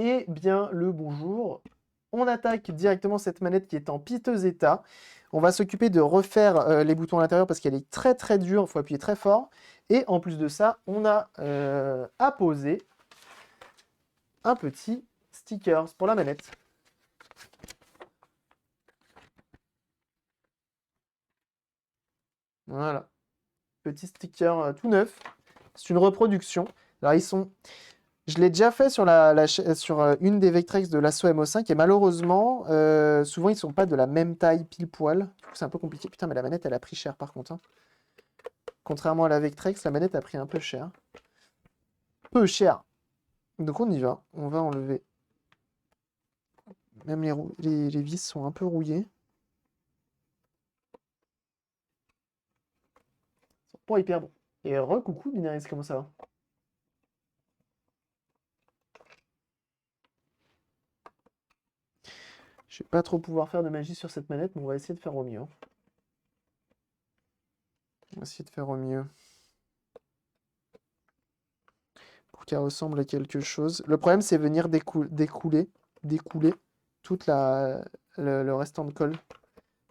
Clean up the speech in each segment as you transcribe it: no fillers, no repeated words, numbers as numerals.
Eh bien, le bonjour. On attaque directement cette manette qui est en piteux état. On va s'occuper de refaire les boutons à l'intérieur parce qu'elle est très très dure, il faut appuyer très fort. Et en plus de ça, on a apposé un petit sticker pour la manette. Voilà. Petit sticker tout neuf. C'est une reproduction. Alors ils sont... Je l'ai déjà fait sur, sur une des Vectrex de l'Asso MO5 et malheureusement, souvent ils sont pas de la même taille pile poil. Du coup, c'est un peu compliqué. Putain, mais la manette elle a pris cher par contre, hein. Contrairement à la Vectrex, la manette a pris un peu cher. Peu cher. Donc on y va. On va enlever. Même les vis sont un peu rouillées. Ils sont pas hyper bons. Et re-coucou Binaris, comment ça va? Je vais pas trop pouvoir faire de magie sur cette manette, mais on va essayer de faire au mieux, hein. On va essayer de faire au mieux. Pour qu'elle ressemble à quelque chose. Le problème, c'est venir découler toute le restant de colle.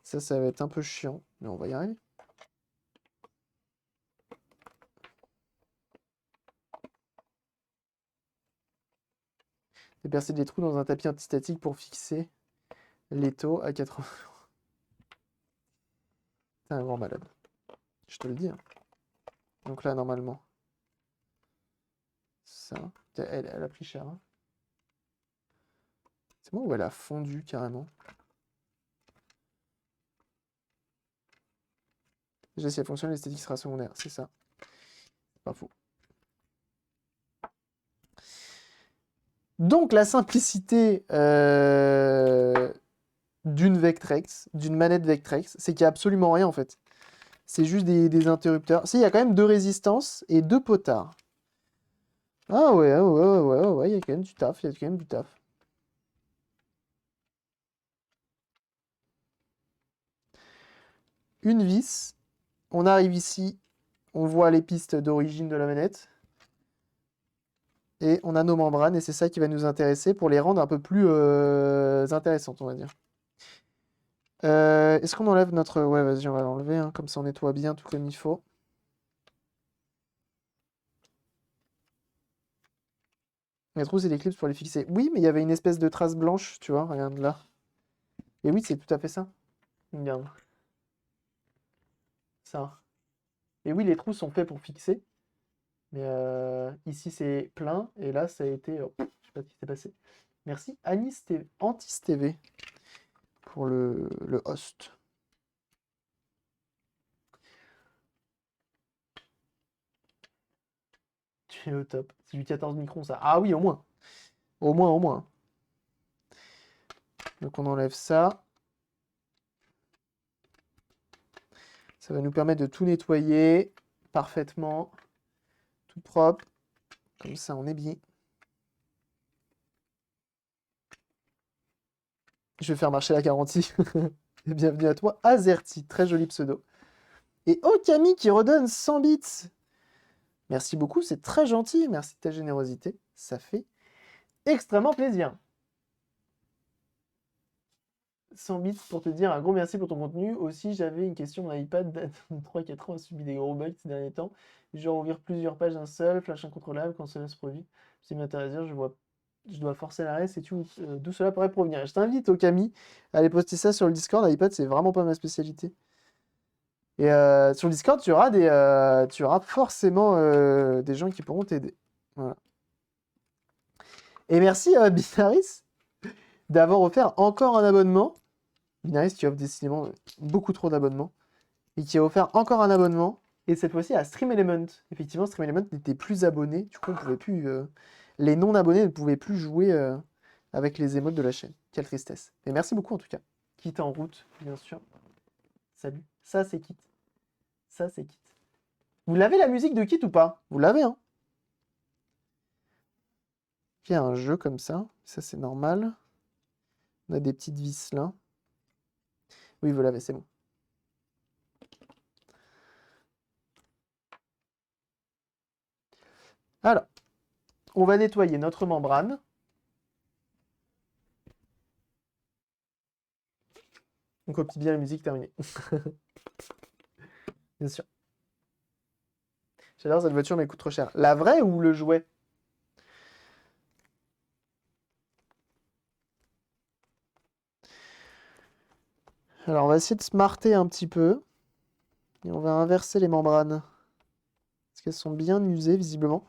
Ça va être un peu chiant, mais on va y arriver. Dépercer des trous dans un tapis antistatique pour fixer l'étau à 80. T'es un grand malade. Je te le dis, hein. Donc là, normalement, ça. Elle a pris cher, hein. C'est moi où elle a fondu carrément. Déjà, si elle fonctionne, l'esthétique sera secondaire. C'est ça. Pas faux. Donc, la simplicité d'une Vectrex, d'une manette Vectrex, c'est qu'il n'y a absolument rien en fait. C'est juste des interrupteurs. Si, il y a quand même 2 résistances et 2 potards. Ah ouais, il y a quand même du taf, il y a quand même du taf. Une vis. On arrive ici, on voit les pistes d'origine de la manette. Et on a nos membranes, et c'est ça qui va nous intéresser pour les rendre un peu plus intéressantes, on va dire. Est-ce qu'on enlève notre... Ouais, vas-y, on va l'enlever, hein, comme ça on nettoie bien tout comme il faut. Les trous, c'est des clips pour les fixer. Oui, mais il y avait une espèce de trace blanche, tu vois, regarde là. Et oui, c'est tout à fait ça. Regarde. Ça. Et oui, les trous sont faits pour fixer. Mais ici, c'est plein. Et là, ça a été... je sais pas ce qui s'est passé. Merci Antis TV pour le host. Tu es au top. C'est du 14 microns, ça. Ah oui, au moins. Au moins, au moins. Donc on enlève ça. Ça va nous permettre de tout nettoyer parfaitement. Tout propre. Comme ça, on est bien. Je vais faire marcher la garantie. Et bienvenue à toi, Azerty. Très joli pseudo. Et Okami qui redonne 100 bits. Merci beaucoup, c'est très gentil. Merci de ta générosité. Ça fait extrêmement plaisir. 100 bits pour te dire un gros merci pour ton contenu. Aussi, j'avais une question. Mon iPad date de 3-4 ans a subi des gros bugs ces derniers temps. Genre ouvrir plusieurs pages d'un seul, flash incontrôlable quand cela se produit. C'est m'intéresse, je dois forcer l'arrêt. Sais-tu d'où cela pourrait provenir? Je t'invite, Okami, à aller poster ça sur le Discord. L'iPad, c'est vraiment pas ma spécialité. Et sur le Discord, tu auras forcément des gens qui pourront t'aider. Voilà. Et merci Binaris d'avoir offert encore un abonnement. Binaris qui offre décidément beaucoup trop d'abonnements. Et qui a offert encore un abonnement. Et cette fois-ci à Stream Element. Effectivement, Stream Element n'était plus abonné. Du coup, on pouvait plus. Les non-abonnés ne pouvaient plus jouer avec les émotes de la chaîne. Quelle tristesse. Et merci beaucoup en tout cas. Kit en route, bien sûr. Salut. Ça, c'est Kit. Ça, c'est Kit. Vous l'avez la musique de Kit ou pas? Vous l'avez, hein? Il y a un jeu comme ça. Ça, c'est normal. On a des petites vis là. Oui, vous l'avez, c'est bon. Alors, on va nettoyer notre membrane. On copie bien la musique, terminé. Bien sûr. J'adore cette voiture, mais elle coûte trop cher. La vraie ou le jouet? Alors, on va essayer de smarter un petit peu. Et on va inverser les membranes. Parce qu'elles sont bien usées, visiblement.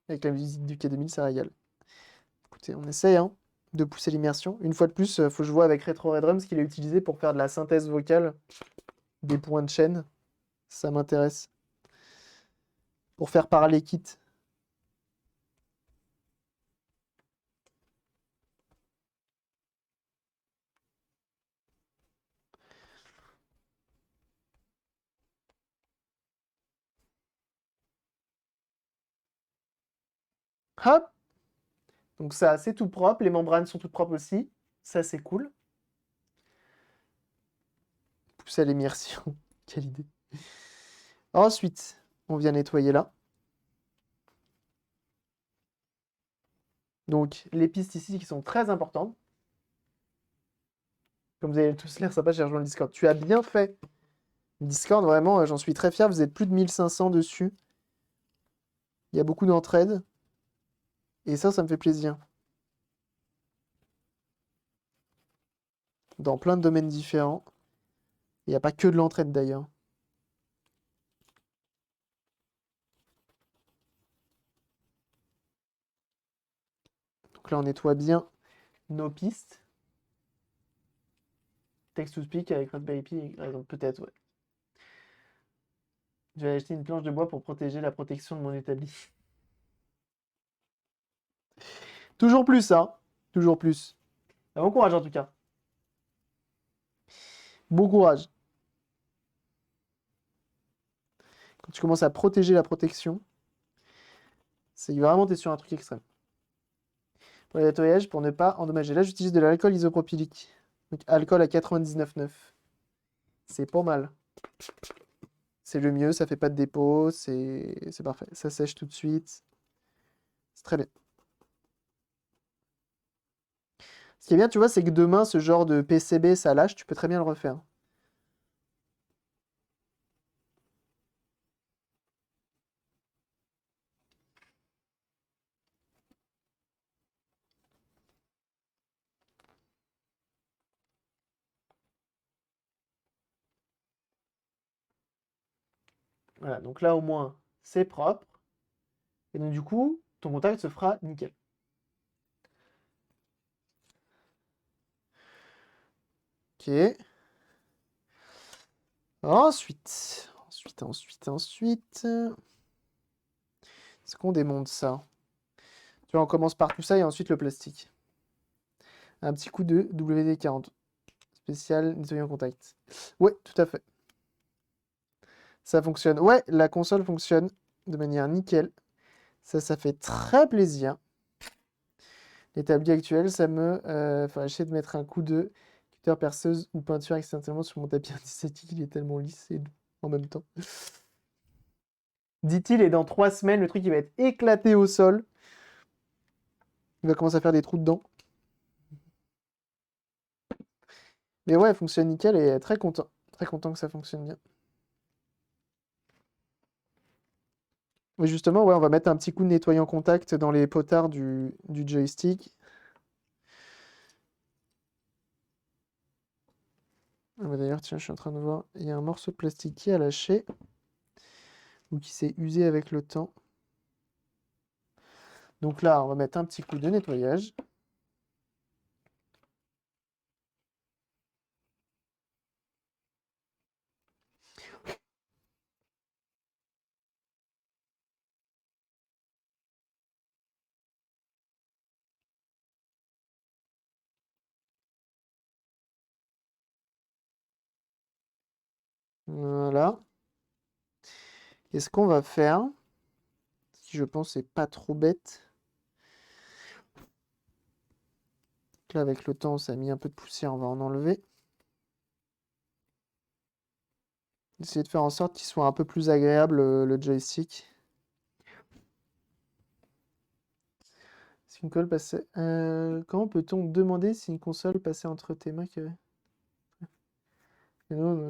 Avec la musique du K2000, ça régale. Écoutez, on essaye hein, de pousser l'immersion. Une fois de plus, faut que je vois avec Retro Red Drums qu'il a utilisé pour faire de la synthèse vocale des points de chaîne. Ça m'intéresse. Pour faire parler Kit. Hop! Donc ça, c'est tout propre. Les membranes sont toutes propres aussi. Ça, c'est cool. Pousser à l'immersion. Quelle idée. Ensuite, on vient nettoyer là. Donc, les pistes ici qui sont très importantes. Comme vous avez tous l'air sympa, j'ai rejoint le Discord. Tu as bien fait. Discord, vraiment, j'en suis très fier. Vous êtes plus de 1500 dessus. Il y a beaucoup d'entraide. Et ça me fait plaisir. Dans plein de domaines différents. Il n'y a pas que de l'entraide d'ailleurs. Donc là, on nettoie bien nos pistes. Text to speak avec Raspberry Pi, par exemple, peut-être, ouais. Je vais acheter une planche de bois pour protéger la protection de mon établi. Toujours plus, hein. Toujours plus. Bon courage en tout cas. Bon courage. Quand tu commences à protéger la protection, c'est vraiment t'es sur un truc extrême. Pour les nettoyages, pour ne pas endommager. Là, j'utilise de l'alcool isopropylique. Donc alcool à 99,9. C'est pas mal. C'est le mieux, ça fait pas de dépôt, c'est parfait. Ça sèche tout de suite. C'est très bien. Ce qui est bien, tu vois, c'est que demain, ce genre de PCB, ça lâche, tu peux très bien le refaire. Voilà, donc là au moins, c'est propre. Et donc du coup, ton contact se fera nickel. Ok. Ensuite. Est-ce qu'on démonte ça? Tu vois, on commence par tout ça et ensuite le plastique. Un petit coup de WD-40. Spécial nettoyant contact. Ouais, tout à fait. Ça fonctionne. Ouais, la console fonctionne de manière nickel. Ça fait très plaisir. L'établi actuel, ça me... Enfin, j'essaie de mettre un coup de cutter perceuse ou peinture accidentellement sur mon tapis antiseptique. Il est tellement lisse et doux en même temps. Dit-il, et dans 3 semaines, le truc il va être éclaté au sol. Il va commencer à faire des trous dedans. Mais ouais, elle fonctionne nickel et très content. Très content que ça fonctionne bien. Mais justement, ouais, on va mettre un petit coup de nettoyant contact dans les potards du joystick. Ah bah d'ailleurs, tiens, je suis en train de voir, il y a un morceau de plastique qui a lâché ou qui s'est usé avec le temps. Donc là, on va mettre un petit coup de nettoyage. Voilà. Et ce qu'on va faire, qui je pense est pas trop bête. Là, avec le temps, ça a mis un peu de poussière, on va en enlever. Essayer de faire en sorte qu'il soit un peu plus agréable le joystick. une console passait. Comment peut-on demander si une console passait entre tes mains Non, non,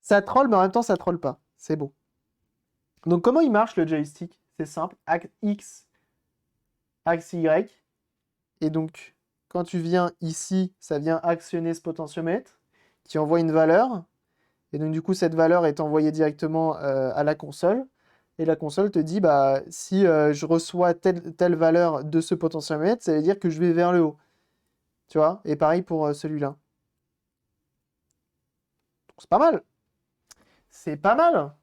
ça troll, mais en même temps, ça troll pas. C'est beau. Donc, comment il marche le joystick? C'est simple. Axe X, axe Y. Et donc, quand tu viens ici, ça vient actionner ce potentiomètre qui envoie une valeur. Et donc, du coup, cette valeur est envoyée directement à la console. Et la console te dit, bah, si je reçois telle valeur de ce potentiomètre, ça veut dire que je vais vers le haut. Tu vois? Et pareil pour celui-là. C'est pas mal. C'est pas mal.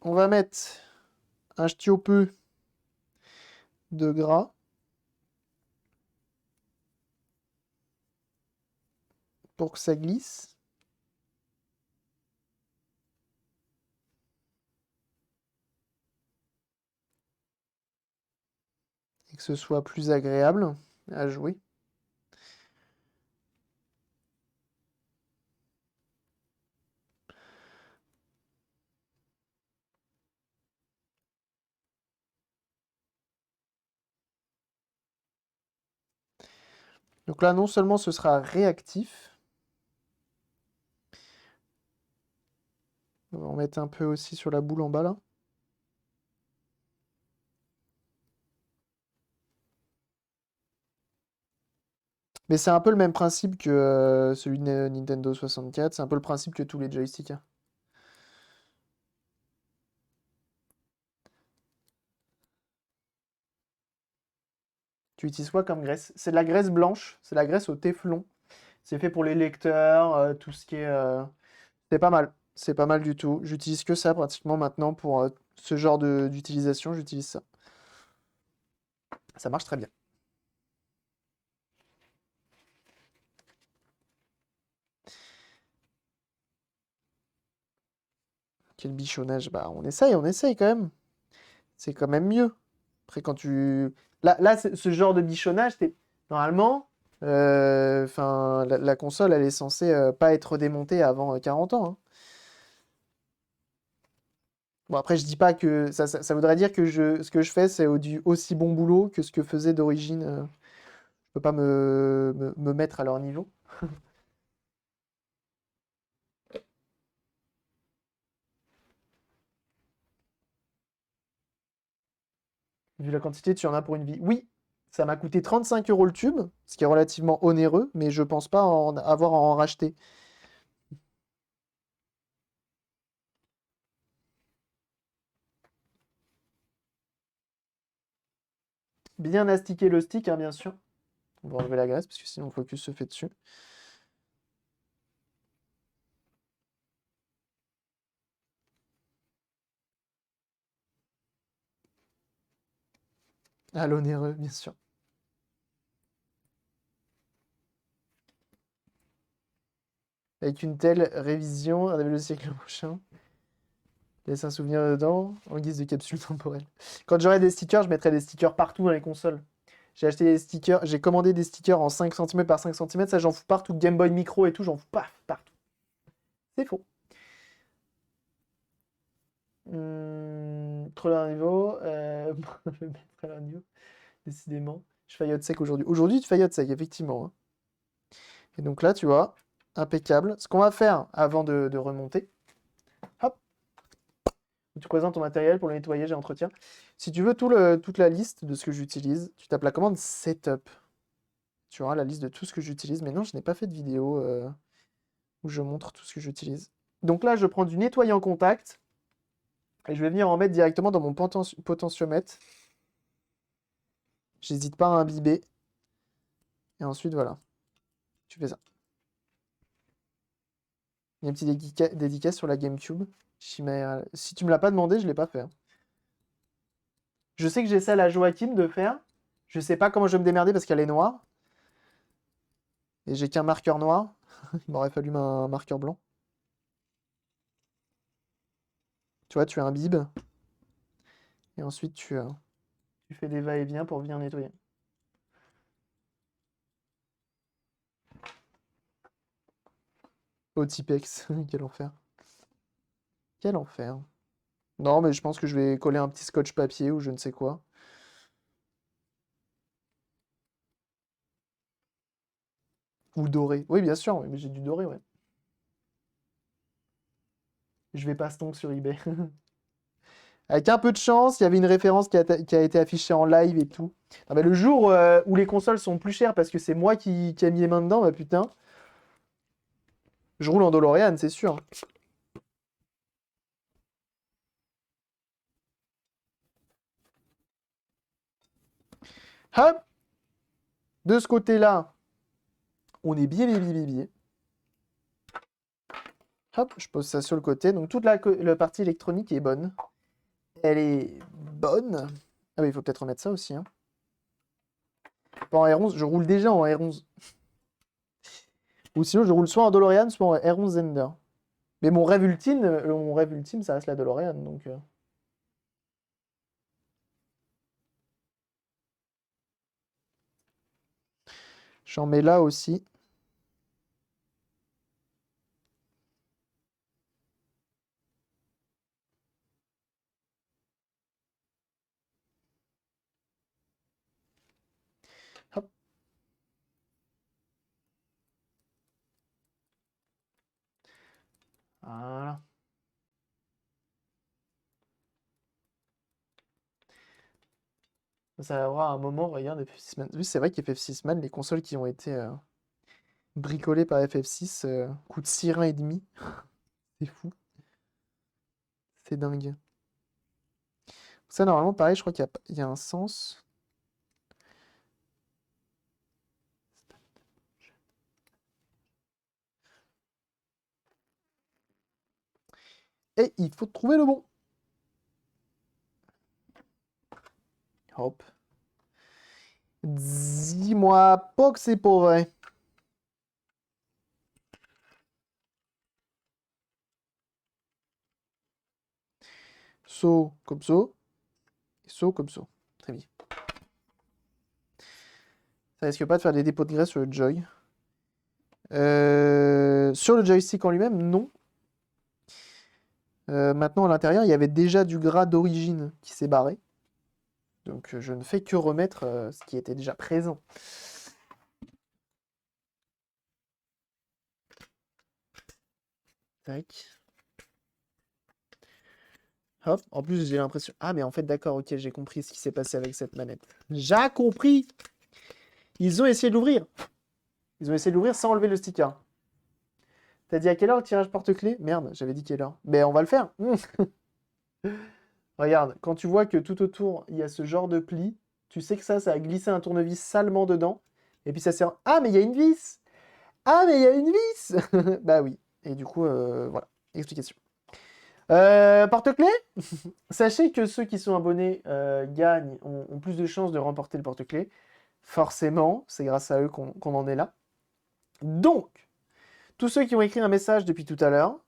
On va mettre un ch'ti peu de gras pour que ça glisse. Et que ce soit plus agréable à jouer. Donc là, non seulement ce sera réactif, on va en mettre un peu aussi sur la boule en bas là. Mais c'est un peu le même principe que celui de Nintendo 64, c'est un peu le principe que tous les joysticks, hein. Tu utilises quoi comme graisse? C'est de la graisse blanche, c'est de la graisse au téflon. C'est fait pour les lecteurs, tout ce qui est... C'est pas mal, c'est pas mal du tout. J'utilise que ça pratiquement maintenant pour ce genre d'utilisation, j'utilise ça. Ça marche très bien. Quel bichonnage? Bah on essaye quand même. C'est quand même mieux. Après quand tu... Là ce genre de bichonnage, normalement, la console, elle est censée pas être démontée avant 40 ans, hein. Bon, après, je dis pas que ça voudrait dire que ce que je fais, c'est du aussi bon boulot que ce que faisait d'origine. Je peux pas me mettre à leur niveau. Vu la quantité, tu en as pour une vie. Oui, ça m'a coûté 35 € le tube, ce qui est relativement onéreux, mais je pense pas avoir à en racheter. Bien astiquer le stick, hein, bien sûr. On va enlever la graisse, parce que sinon le focus se fait dessus. Ah, l'onéreux, bien sûr. Avec une telle révision, arrive le siècle prochain. Laisse un souvenir dedans, en guise de capsule temporelle. Quand j'aurai des stickers, je mettrai des stickers partout dans les consoles. J'ai acheté des stickers, j'ai commandé des stickers en 5 cm par 5 cm, ça j'en fous partout. Game Boy Micro et tout, j'en fous paf, partout. C'est faux. Trop leur niveau. Je vais mettre à leur niveau, décidément. Je faillote sec aujourd'hui. Aujourd'hui, tu faillotes sec, effectivement, hein. Et donc là, tu vois, impeccable. Ce qu'on va faire avant de remonter, hop, tu présentes ton matériel pour le nettoyage et entretien. Si tu veux toute la liste de ce que j'utilise, tu tapes la commande Setup. Tu auras la liste de tout ce que j'utilise. Mais non, je n'ai pas fait de vidéo où je montre tout ce que j'utilise. Donc là, je prends du nettoyant contact et je vais venir en mettre directement dans mon potentiomètre. J'hésite pas à imbiber. Et ensuite, voilà, tu fais ça. Il y a un petit dédicace sur la GameCube. Si tu me l'as pas demandé, je l'ai pas fait, hein. Je sais que j'ai celle à Joachim de faire. Je sais pas comment je vais me démerder parce qu'elle est noire. Et j'ai qu'un marqueur noir. Il m'aurait fallu un marqueur blanc. Tu vois, tu imbibes. Et ensuite, tu fais des va-et-vient pour venir nettoyer. Au Tipex. Quel enfer. Quel enfer. Non, mais je pense que je vais coller un petit scotch papier ou je ne sais quoi. Ou doré. Oui, bien sûr, oui, mais j'ai du doré, ouais. Je vais pas stonk sur eBay. Avec un peu de chance, il y avait une référence qui a été affichée en live et tout. Ah bah, le jour où les consoles sont plus chères parce que c'est moi qui a mis les mains dedans, bah putain. Je roule en DeLorean, c'est sûr. Hop! De ce côté-là, on est bien. Hop, je pose ça sur le côté. Donc toute la partie électronique est bonne. Elle est bonne. Ah oui, il faut peut-être remettre ça aussi, hein. Pas en R11, je roule déjà en R11. Ou sinon, je roule soit en DeLorean, soit en R11 Zender. Mais mon rêve ultime, ça reste la DeLorean, donc... J'en mets là aussi. Hop. Voilà. Ça va avoir un moment, regarde, FF6 Man. Oui, c'est vrai qu'FF6 Man, les consoles qui ont été bricolées par FF6 coûtent 6 reins et demi. C'est fou. C'est dingue. Ça, normalement, pareil, je crois qu'il y a un sens. Et il faut trouver le bon. Hop. Dis-moi pas que c'est pas vrai. Saut comme ça. Et saut comme ça. Très bien. Ça risque pas de faire des dépôts de graisse sur le joy. Sur le joystick en lui-même, non. Maintenant, à l'intérieur, il y avait déjà du gras d'origine qui s'est barré. Donc, je ne fais que remettre ce qui était déjà présent. Tac. Hop. En plus, j'ai l'impression... Ah, mais en fait, d'accord, ok, j'ai compris ce qui s'est passé avec cette manette. J'ai compris! Ils ont essayé de l'ouvrir. Ils ont essayé de l'ouvrir sans enlever le sticker. T'as dit à quelle heure le tirage porte-clés? Merde, j'avais dit quelle heure. Mais on va le faire. Regarde, quand tu vois que tout autour, il y a ce genre de pli, tu sais que ça a glissé un tournevis salement dedans. Et puis ça sert... Ah, mais il y a une vis! Ah, mais il y a une vis! Bah oui. Et du coup, voilà. Explication. Porte-clés? Sachez que ceux qui sont abonnés gagnent, ont plus de chances de remporter le porte-clés. Forcément, c'est grâce à eux qu'on en est là. Donc, tous ceux qui ont écrit un message depuis tout à l'heure,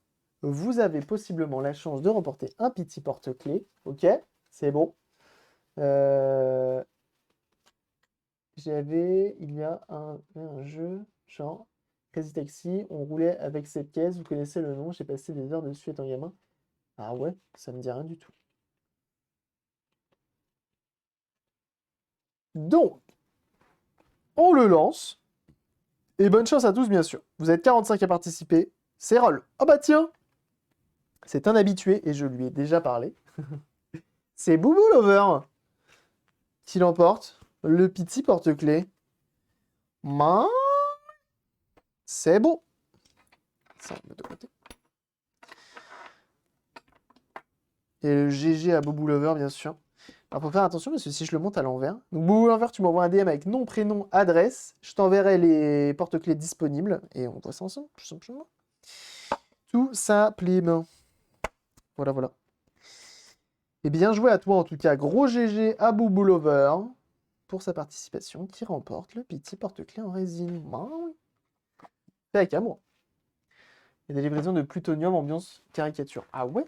vous avez possiblement la chance de remporter un petit porte-clés. Ok? C'est bon. Il y a un jeu, genre Crazy Taxi, on roulait avec cette caisse, vous connaissez le nom, j'ai passé des heures dessus étant gamin. Ah ouais, ça me dit rien du tout. Donc, on le lance, et bonne chance à tous bien sûr. Vous êtes 45 à participer, c'est roll. Oh bah tiens, c'est un habitué, et je lui ai déjà parlé. C'est Boubou Lover qui l'emporte, le petit porte-clés. Main, c'est bon. Ça, on met de côté. Et le GG à Boubou Lover, bien sûr. Alors, faut faire attention parce que si je le monte à l'envers. Donc, Boubou Lover, tu m'envoies un DM avec nom, prénom, adresse. Je t'enverrai les porte-clés disponibles et on voit ça ensemble, tout simplement. Tout simplement. Voilà, voilà. Et bien joué à toi, en tout cas. Gros GG à Boubou Lover pour sa participation qui remporte le petit porte-clés en résine. Ah oui. Fait avec amour. Et des livraisons de plutonium ambiance caricature. Ah ouais?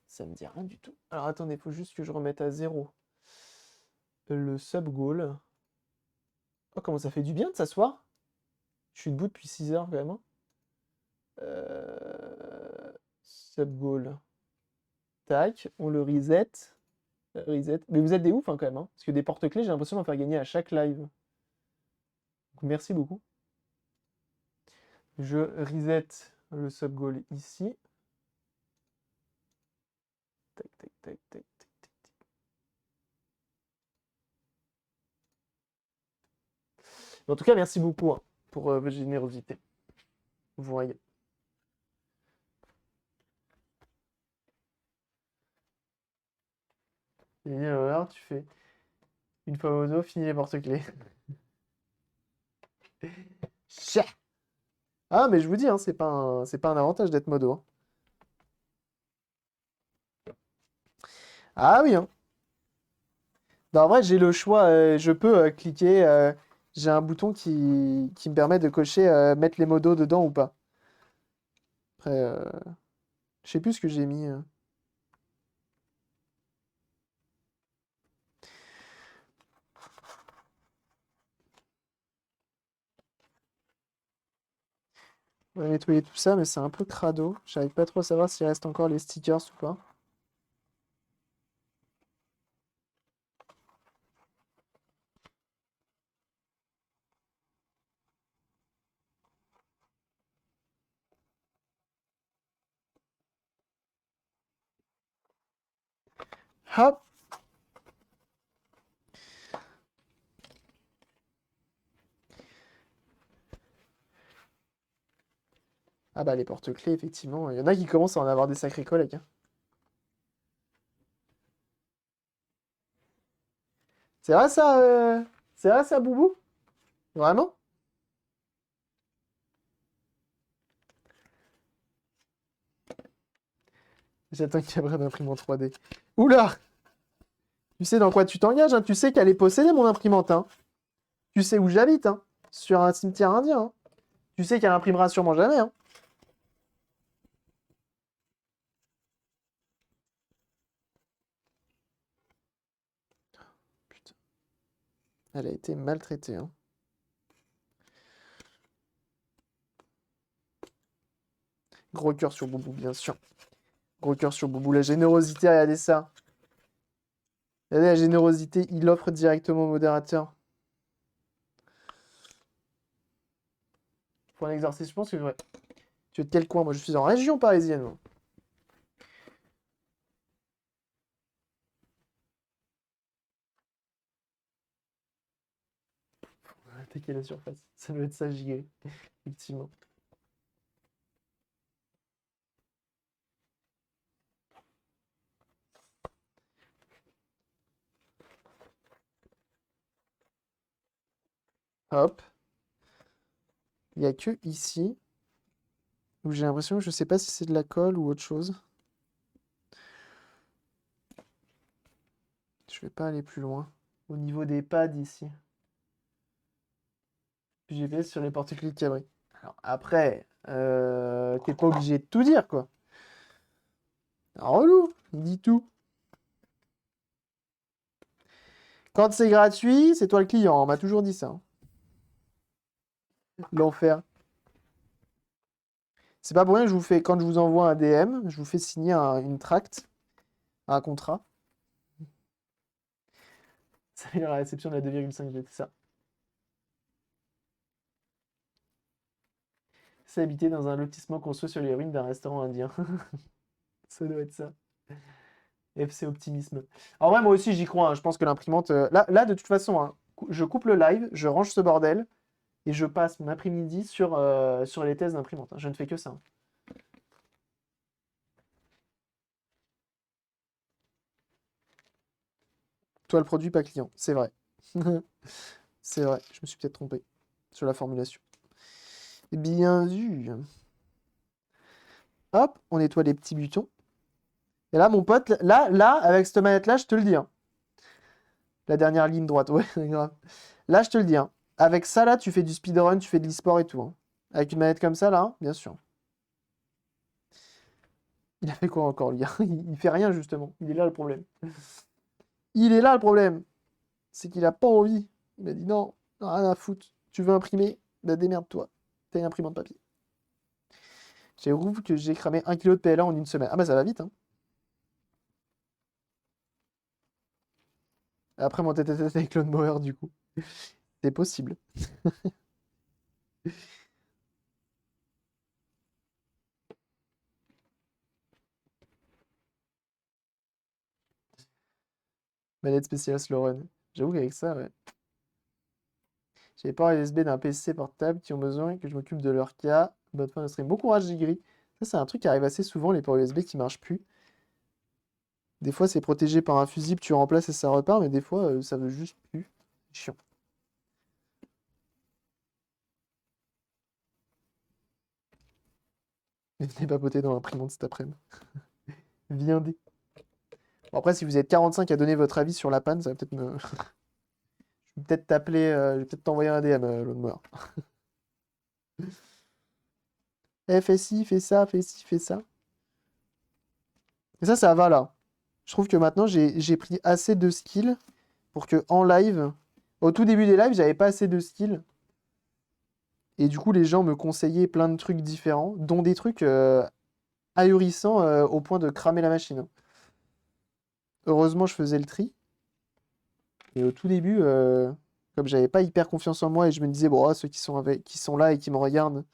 Ça me dit rien du tout. Alors attendez, faut juste que je remette à zéro le sub-goal. Oh, comment ça fait du bien de s'asseoir. Je suis debout depuis 6 heures quand même, hein. Subgoal. Tac, on le reset. Reset. Mais vous êtes des ouf hein, quand même. Hein, parce que des porte-clés, j'ai l'impression d'en faire gagner à chaque live. Donc, merci beaucoup. Je reset le subgoal ici. Tac, tac, tac, tac, tac, tac. En tout cas, merci beaucoup hein, pour votre générosité. Vous régalez. Et alors, tu fais une fois modo, fini les porte-clés. Chais. Ah, mais je vous dis, hein, c'est pas un avantage d'être modo. Hein. Ah oui, hein. Bah, en vrai, j'ai le choix. Je peux cliquer. J'ai un bouton qui me permet de cocher mettre les modos dedans ou pas. Après, je sais plus ce que j'ai mis. On va nettoyer tout ça, mais c'est un peu crado. J'arrive pas trop à savoir s'il reste encore les stickers ou pas. Hop! Ah bah les porte-clés, effectivement. Il y en a qui commencent à en avoir des sacrés collègues. Hein. C'est vrai ça, c'est vrai ça, Boubou? Vraiment? J'attends qu'il y ait une imprimante 3D. Oula! Tu sais dans quoi tu t'engages, hein? Tu sais qu'elle est possédée, mon imprimante, hein? Tu sais où j'habite, hein? Sur un cimetière indien, hein? Tu sais qu'elle imprimera sûrement jamais, hein? Putain. Elle a été maltraitée, hein? Gros cœur sur Boubou, bien sûr. Gros cœur sur Boubou. La générosité, regardez ça. Regardez la générosité, il offre directement au modérateur. Pour un exercice, je pense que ouais. Tu es de quel coin? Moi, je suis en région parisienne. Moi. Attaquer la surface. Ça doit être ça, giga. Effectivement. Hop. Il n'y a que ici où j'ai l'impression que je sais pas si c'est de la colle ou autre chose. Je vais pas aller plus loin. Au niveau des pads ici. Puis GPS sur les porte-clés de cabri. Alors après, t'es pas obligé de tout dire, quoi. Relou, il dit tout. Quand c'est gratuit, c'est toi le client. On m'a toujours dit ça. Hein. L'enfer. C'est pas pour rien que je vous fais, quand je vous envoie un DM, je vous fais signer une tract, un contrat. Ça à la réception de la 2,5G, c'est ça. C'est habité dans un lotissement construit sur les ruines d'un restaurant indien. Ça doit être ça. FC Optimisme. En vrai, moi aussi, j'y crois. Hein. Je pense que l'imprimante. Là, de toute façon, hein, je coupe le live, je range ce bordel et je passe mon après-midi sur les tests d'imprimante. Hein. Je ne fais que ça. Hein. Toi, le produit, pas client. C'est vrai. C'est vrai. Je me suis peut-être trompé sur la formulation. Bien vu. Hop, on nettoie les petits butons. Et là, mon pote, là, avec cette manette-là, je te le dis. Hein. La dernière ligne droite, ouais, grave. Là, je te le dis. Hein. Avec ça, là, tu fais du speedrun, tu fais de l'e-sport et tout. Hein. Avec une manette comme ça, là, hein, bien sûr. Il a fait quoi encore, lui? Il fait rien, justement. Il est là, le problème. Il est là, le problème. C'est qu'il a pas envie. Il m'a dit non, rien à foutre. Tu veux imprimer? Bah démerde-toi. T'as une imprimante papier. J'avoue que j'ai cramé 1 kg de PLA en une semaine. Ah bah ça va vite, hein. Après mon tête-à-tête avec Claude Bauer, du coup. C'est possible. Manette spéciale slow run. J'avoue qu'avec ça, ouais. J'ai les ports USB d'un PC portable qui ont besoin que je m'occupe de leur cas. Bonne fin de stream. Bon courage, Gigri. Ça, c'est un truc qui arrive assez souvent, les ports USB qui marchent plus. Des fois, c'est protégé par un fusible, tu remplaces et ça repart, mais des fois, ça veut juste plus. Chiant. Venez papoter dans l'imprimante cet après-midi. Viendez. Bon, après, si vous êtes 45 à donner votre avis sur la panne, ça va peut-être me. Je vais peut-être t'appeler, je vais peut-être t'envoyer un DM, l'autre mort. Eh, fais ci, fais ça, fais ci, fais ça. Et ça va là. Je trouve que maintenant, j'ai pris assez de skills pour que en live, au tout début des lives, j'avais pas assez de skills. Et du coup, les gens me conseillaient plein de trucs différents, dont des trucs ahurissants au point de cramer la machine, hein. Heureusement, je faisais le tri. Et au tout début, comme j'avais pas hyper confiance en moi et je me disais, bon, ah, ceux qui sont là et qui me regardent,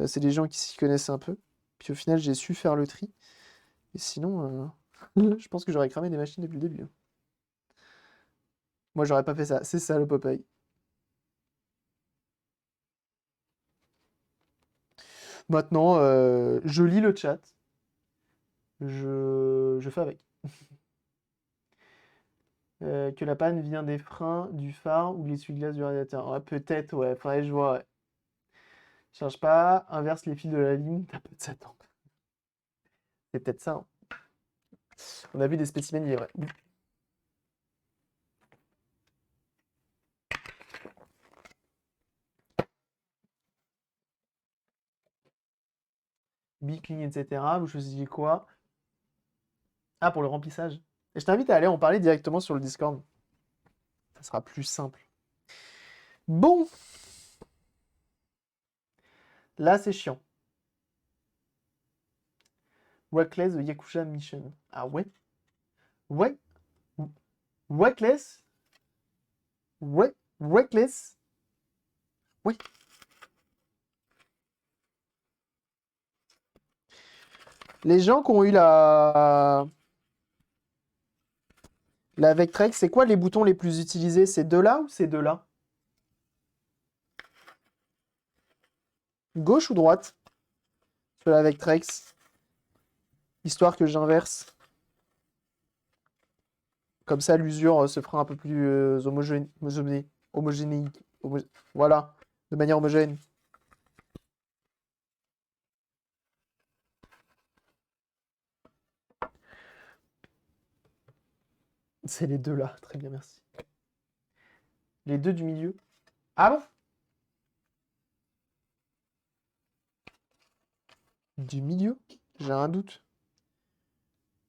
c'est des gens qui s'y connaissent un peu. Puis au final, j'ai su faire le tri. Et sinon, je pense que j'aurais cramé des machines depuis le début, hein. Moi, j'aurais pas fait ça. C'est ça le Popeye. Maintenant, je lis le chat. Je fais avec. Que la panne vient des freins, du phare ou de l'essuie-glace du radiateur. Ouais, peut-être, ouais. Faudrait que je vois, ouais. Change pas, inverse les fils de la ligne, t'as pas de Satan. C'est peut-être ça, hein. On a vu des spécimens livrés. Bicling, etc. Vous choisissez quoi? Ah, pour le remplissage. Et je t'invite à aller en parler directement sur le Discord. Ça sera plus simple. Bon, là c'est chiant. Reckless The Yakuza Mission. Ah ouais? Ouais? Reckless? Ouais? Reckless? Ouais. Les gens qui ont eu la Vectrex, c'est quoi les boutons les plus utilisés? C'est deux-là ou c'est deux-là? Gauche ou droite? Sur la Vectrex. Histoire que j'inverse. Comme ça, l'usure se fera un peu plus homogénéique. Voilà, de manière homogène. C'est les deux là, très bien, merci. Les deux du milieu. Ah bon? Du milieu? J'ai un doute.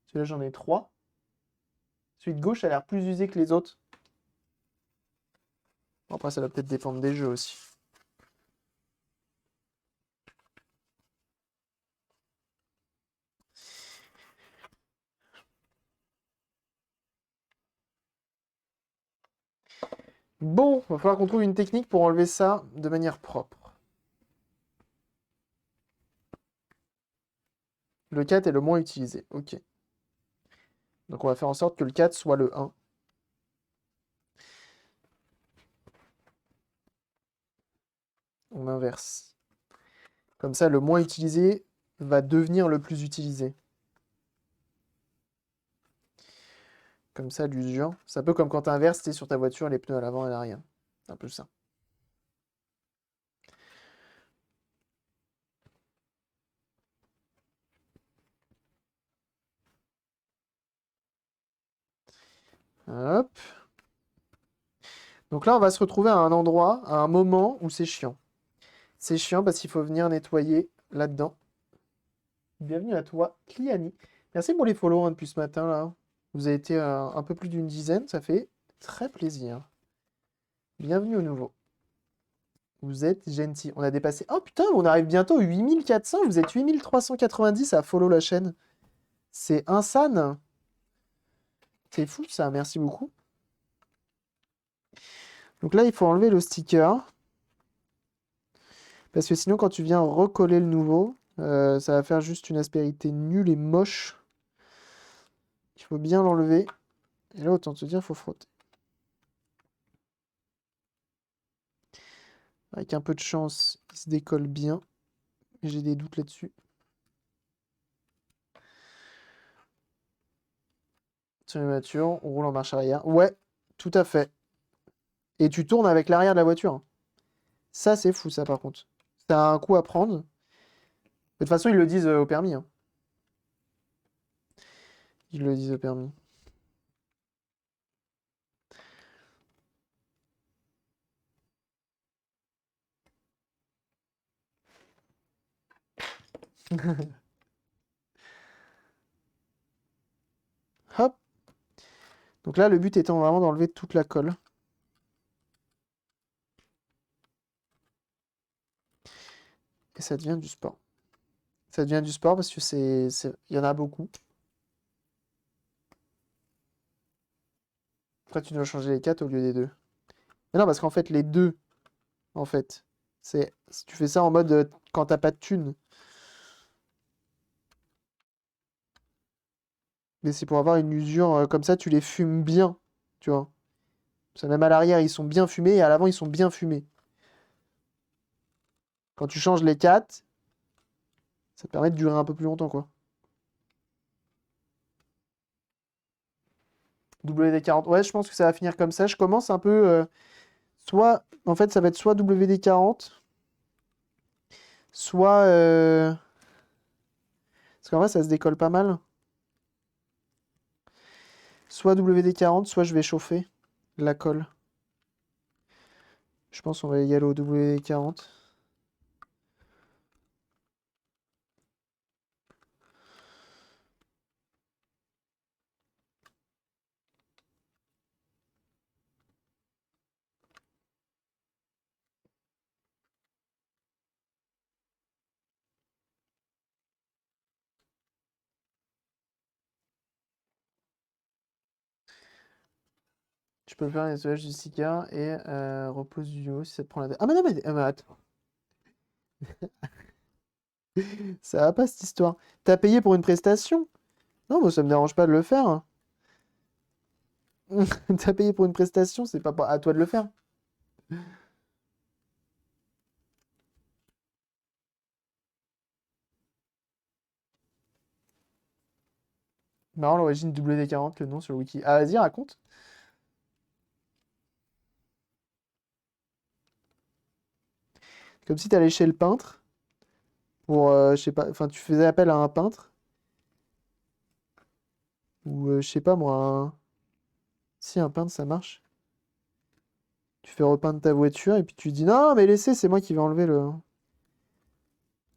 Celui-là, j'en ai trois. Celui de gauche a l'air plus usé que les autres. Bon, après, ça va peut-être dépendre des jeux aussi. Bon, va falloir qu'on trouve une technique pour enlever ça de manière propre. Le 4 est le moins utilisé. Ok. Donc on va faire en sorte que le 4 soit le 1. On inverse. Comme ça, le moins utilisé va devenir le plus utilisé. Comme ça, l'usure. C'est un peu comme quand tu inverses, tu sur ta voiture, les pneus à l'avant et à l'arrière. C'est un peu ça. Hop. Donc là, on va se retrouver à un endroit, à un moment où c'est chiant. C'est chiant parce qu'il faut venir nettoyer là-dedans. Bienvenue à toi, Cliani. Merci pour les follow hein, depuis ce matin là. Vous avez été un peu plus d'une dizaine, ça fait très plaisir. Bienvenue au nouveau. Vous êtes gentil. On a dépassé. Oh putain, on arrive bientôt aux 8400. Vous êtes 8390 à follow la chaîne. C'est insane. C'est fou ça, merci beaucoup. Donc là, il faut enlever le sticker. Parce que sinon, quand tu viens recoller le nouveau, ça va faire juste une aspérité nulle et moche. Il faut bien l'enlever. Et là, autant te dire, il faut frotter. Avec un peu de chance, il se décolle bien. J'ai des doutes là-dessus. Sur les voitures, on roule en marche arrière. Ouais, tout à fait. Et tu tournes avec l'arrière de la voiture, hein. Ça, c'est fou, ça, par contre. Ça a un coup à prendre. De toute façon, ils le disent au permis, hein. Ils le disent au permis. Hop. Donc là, le but étant vraiment d'enlever toute la colle. Et ça devient du sport. Ça devient du sport parce que il y en a beaucoup. Après, tu dois changer les 4 au lieu des 2. Mais non, parce qu'en fait, les deux, en fait, si tu fais ça en mode quand t'as pas de thune. Mais c'est pour avoir une usure comme ça, tu les fumes bien, tu vois. Ça, même à l'arrière, ils sont bien fumés et à l'avant, ils sont bien fumés. Quand tu changes les 4, ça te permet de durer un peu plus longtemps, quoi. WD-40. Ouais, je pense que ça va finir comme ça. Je commence un peu. En fait, ça va être soit WD-40, soit. Parce qu'en vrai, ça se décolle pas mal. Soit WD-40, soit je vais chauffer la colle. Je pense qu'on va y aller au WD-40. Tu peux faire un nettoyage du cigare et repose du duo si ça te prend la tête. Ah, mais non, mais attends. Ça va pas cette histoire. T'as payé pour une prestation? Non, moi ça me dérange pas de le faire, hein. T'as payé pour une prestation, c'est pas à toi de le faire. Marrant l'origine WD-40, le nom sur le wiki. Ah, vas-y, raconte. Comme si t'allais chez le peintre pour, je sais pas, enfin tu faisais appel à un peintre ou je sais pas moi, si un peintre ça marche. Tu fais repeindre ta voiture et puis tu dis non mais laissez, c'est moi qui vais enlever le,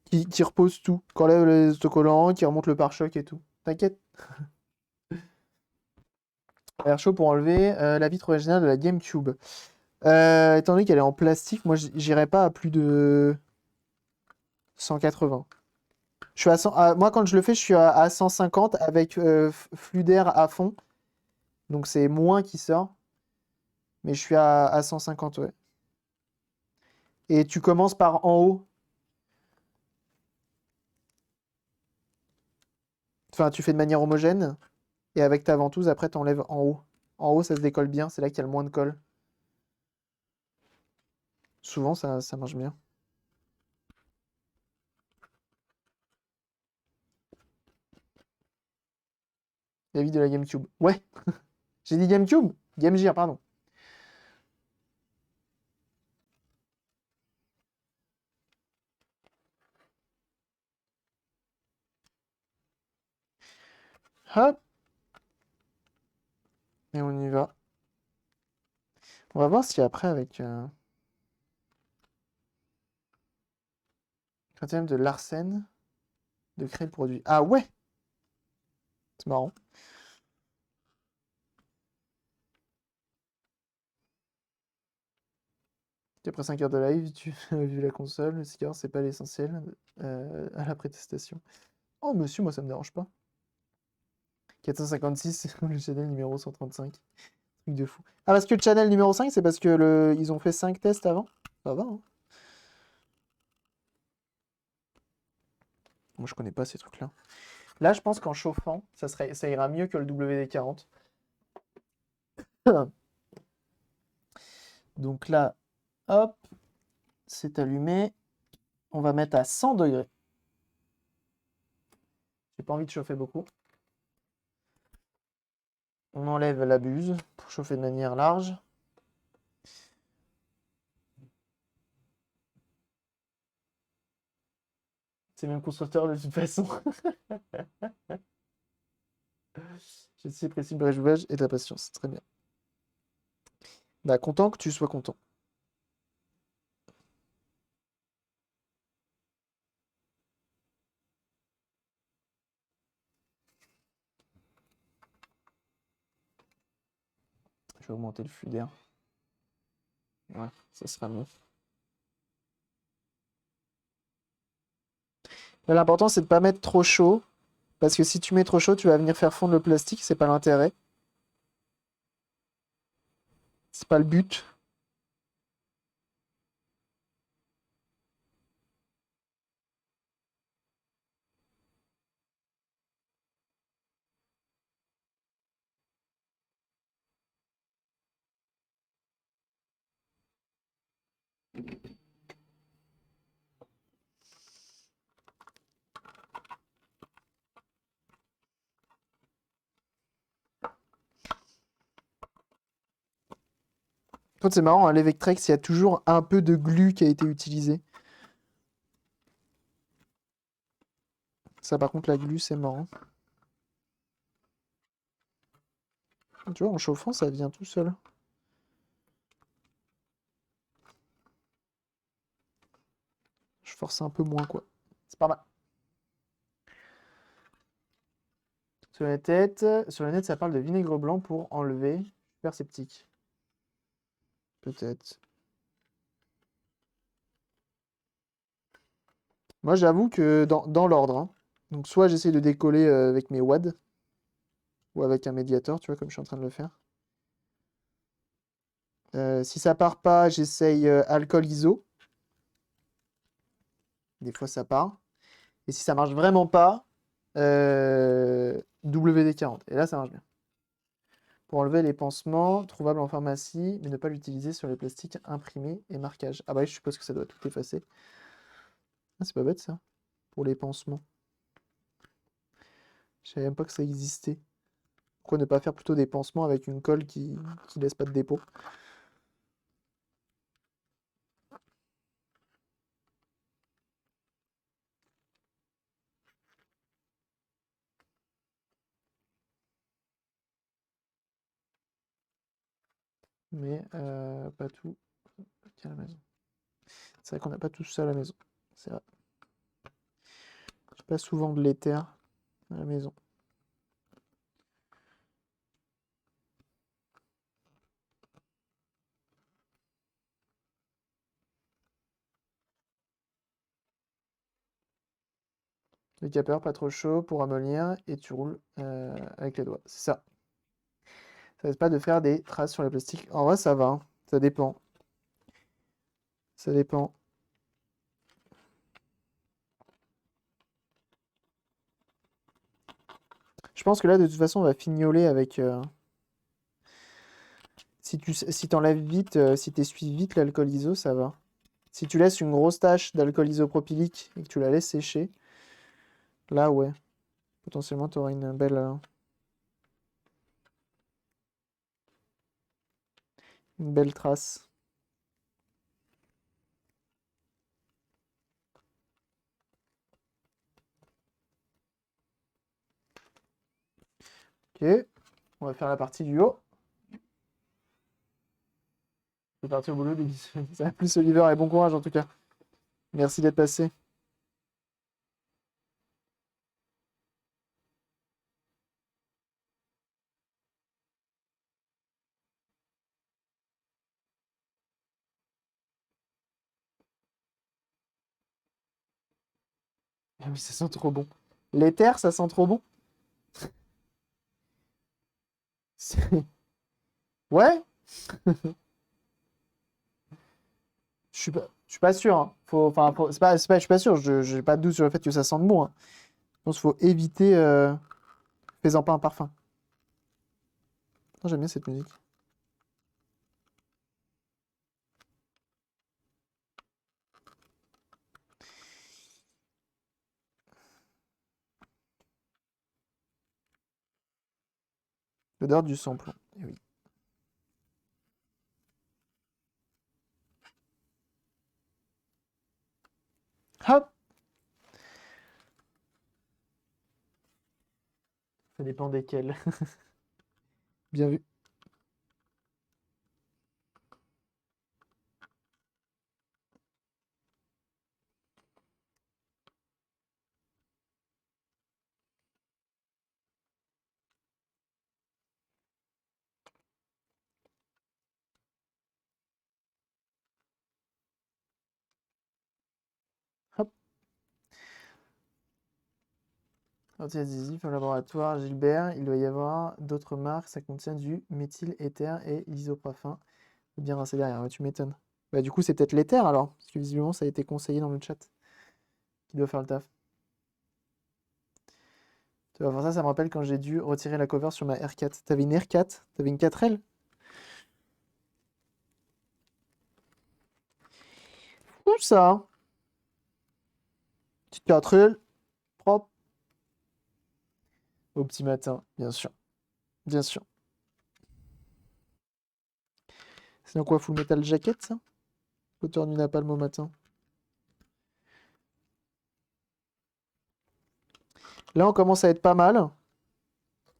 qui repose tout, qui enlève les autocollants, qui remonte le pare-choc et tout. T'inquiète. Air chaud pour enlever la vitre originale de la GameCube. Étant donné qu'elle est en plastique, moi j'irai pas à plus de 180. Je suis moi quand je le fais, je suis à 150 avec flux d'air à fond. Donc c'est moins qui sort. Mais je suis à 150, ouais. Et tu commences par en haut. Enfin, tu fais de manière homogène. Et avec ta ventouse, après, t'enlèves en haut. En haut, ça se décolle bien. C'est là qu'il y a le moins de colle. Souvent, ça marche bien. La vie de la GameCube. Ouais, j'ai dit GameCube? Game Gear, pardon. Hop, et on y va. On va voir si après, avec quand même de l'arsène, de créer le produit. Ah ouais, c'est marrant. Qu'après 5 heures de live, tu as vu la console, le cigare, c'est pas l'essentiel à la prétestation. Oh, monsieur, moi, ça me dérange pas. 456, le channel numéro 135. Truc de fou. Ah, parce que le channel numéro 5, c'est parce que ils ont fait 5 tests avant? Ça va, hein. Moi, je connais pas ces trucs-là. Là, je pense qu'en chauffant, ça ira mieux que le WD-40. Donc là, hop, c'est allumé. On va mettre à 100 degrés. J'ai pas envie de chauffer beaucoup. On enlève la buse pour chauffer de manière large. C'est même constructeur de toute façon. Je sais, précis, bref, et de la patience. Très bien. Bah, content que tu sois content. Je vais augmenter le flux d'air. Ouais, ça sera mieux. Là, l'important, c'est de pas mettre trop chaud. Parce que si tu mets trop chaud, tu vas venir faire fondre le plastique. C'est pas l'intérêt. C'est pas le but. En fait, c'est marrant, à l'Evectrex, il y a toujours un peu de glu qui a été utilisé. Ça, par contre, la glu, c'est marrant. Tu vois, en chauffant, ça vient tout seul. Je force un peu moins, quoi. C'est pas mal. Sur la net, ça parle de vinaigre blanc pour enlever. Super sceptique. Peut-être. Moi, j'avoue que dans l'ordre, hein. Donc, soit j'essaie de décoller avec mes wads, ou avec un médiator, tu vois, comme je suis en train de le faire. Si ça part pas, j'essaye alcool iso. Des fois, ça part. Et si ça marche vraiment pas, WD-40. Et là, ça marche bien. Pour enlever les pansements, trouvables en pharmacie, mais ne pas l'utiliser sur les plastiques imprimés et marquage. Ah bah oui, je suppose que ça doit tout effacer. Ah, c'est pas bête, ça. Pour les pansements. Je savais même pas que ça existait. Pourquoi ne pas faire plutôt des pansements avec une colle qui laisse pas de dépôt? Mais pas tout à la maison. C'est vrai qu'on n'a pas tout ça à la maison. C'est vrai. J'ai pas souvent de l'éther à la maison. Le capeur, pas trop chaud pour ramollir et tu roules avec les doigts. C'est ça. Ça ne pas de faire des traces sur les plastiques. En vrai, ça va, hein. Ça dépend. Ça dépend. Je pense que là, de toute façon, on va fignoler avec. Si t'enlèves vite, si t'essuies vite l'alcool iso, ça va. Si tu laisses une grosse tache d'alcool isopropylique et que tu la laisses sécher, là, ouais. Potentiellement, tu auras une belle trace. Ok. On va faire la partie du haut. Je vais partir au boulot. Ça va plus, Oliver, et bon courage en tout cas. Merci d'être passé. Ah oui, ça sent trop bon. L'éther, ça sent trop bon. C'est- Ouais, je suis pas sûr, hein. Enfin, je suis pas sûr. J'ai pas de doute sur le fait que ça sente bon, hein. Je pense qu'il faut éviter. Fais-en pas un parfum. Non, j'aime bien cette musique. L'odeur du samplon. Eh oui. Hop! Ça dépend desquels. Bien vu. Hop. Antiadhésif au laboratoire Gilbert, il doit y avoir d'autres marques, ça contient du méthyl-éther et isoprafin. Faut bien rincer derrière, ouais, tu m'étonnes. Bah du coup c'est peut-être l'éther alors, parce que visiblement ça a été conseillé dans le chat, qui doit faire le taf. Tu vois, pour ça me rappelle quand j'ai dû retirer la cover sur ma R4. T'avais une R4? T'avais une 4L? Où ça? Petite 4L, propre. Au petit matin, bien sûr. Bien sûr. C'est dans quoi, Full Metal Jacket, ça? L'auteur du napalm au matin. Là, on commence à être pas mal.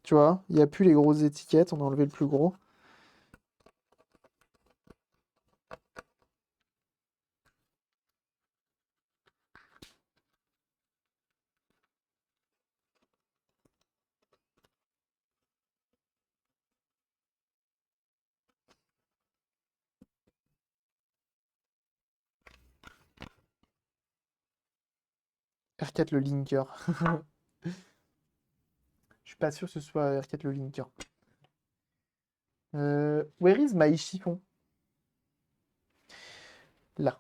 Tu vois, il n'y a plus les grosses étiquettes, on a enlevé le plus gros. R4 le linker. Je suis pas sûr que ce soit R4 le linker. Where is my chiffon? Là.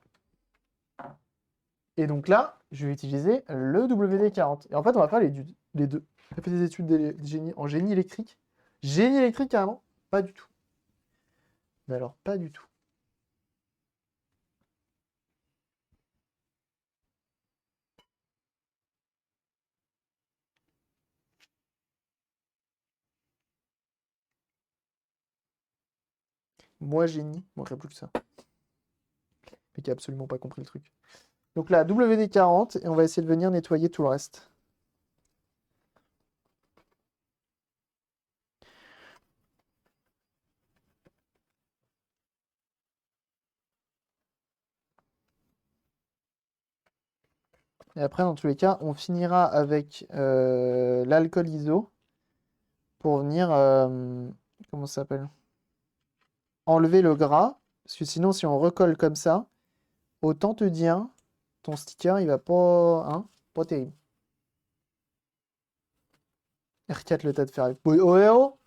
Et donc là, je vais utiliser le WD-40. Et en fait, on va faire les deux. On a fait des études en génie électrique. Génie électrique, carrément? Pas du tout. Mais alors, pas du tout. Moi, génie, il manquerait plus que ça. Mais qui a absolument pas compris le truc. Donc là, WD-40, et on va essayer de venir nettoyer tout le reste. Et après, dans tous les cas, on finira avec l'alcool iso pour venir, comment ça s'appelle? Enlever le gras. Parce que sinon, si on recolle comme ça, autant te dire, ton sticker, il va pas, hein, pas terrible. R4, le tas de fer. Oui, oh, eh oh.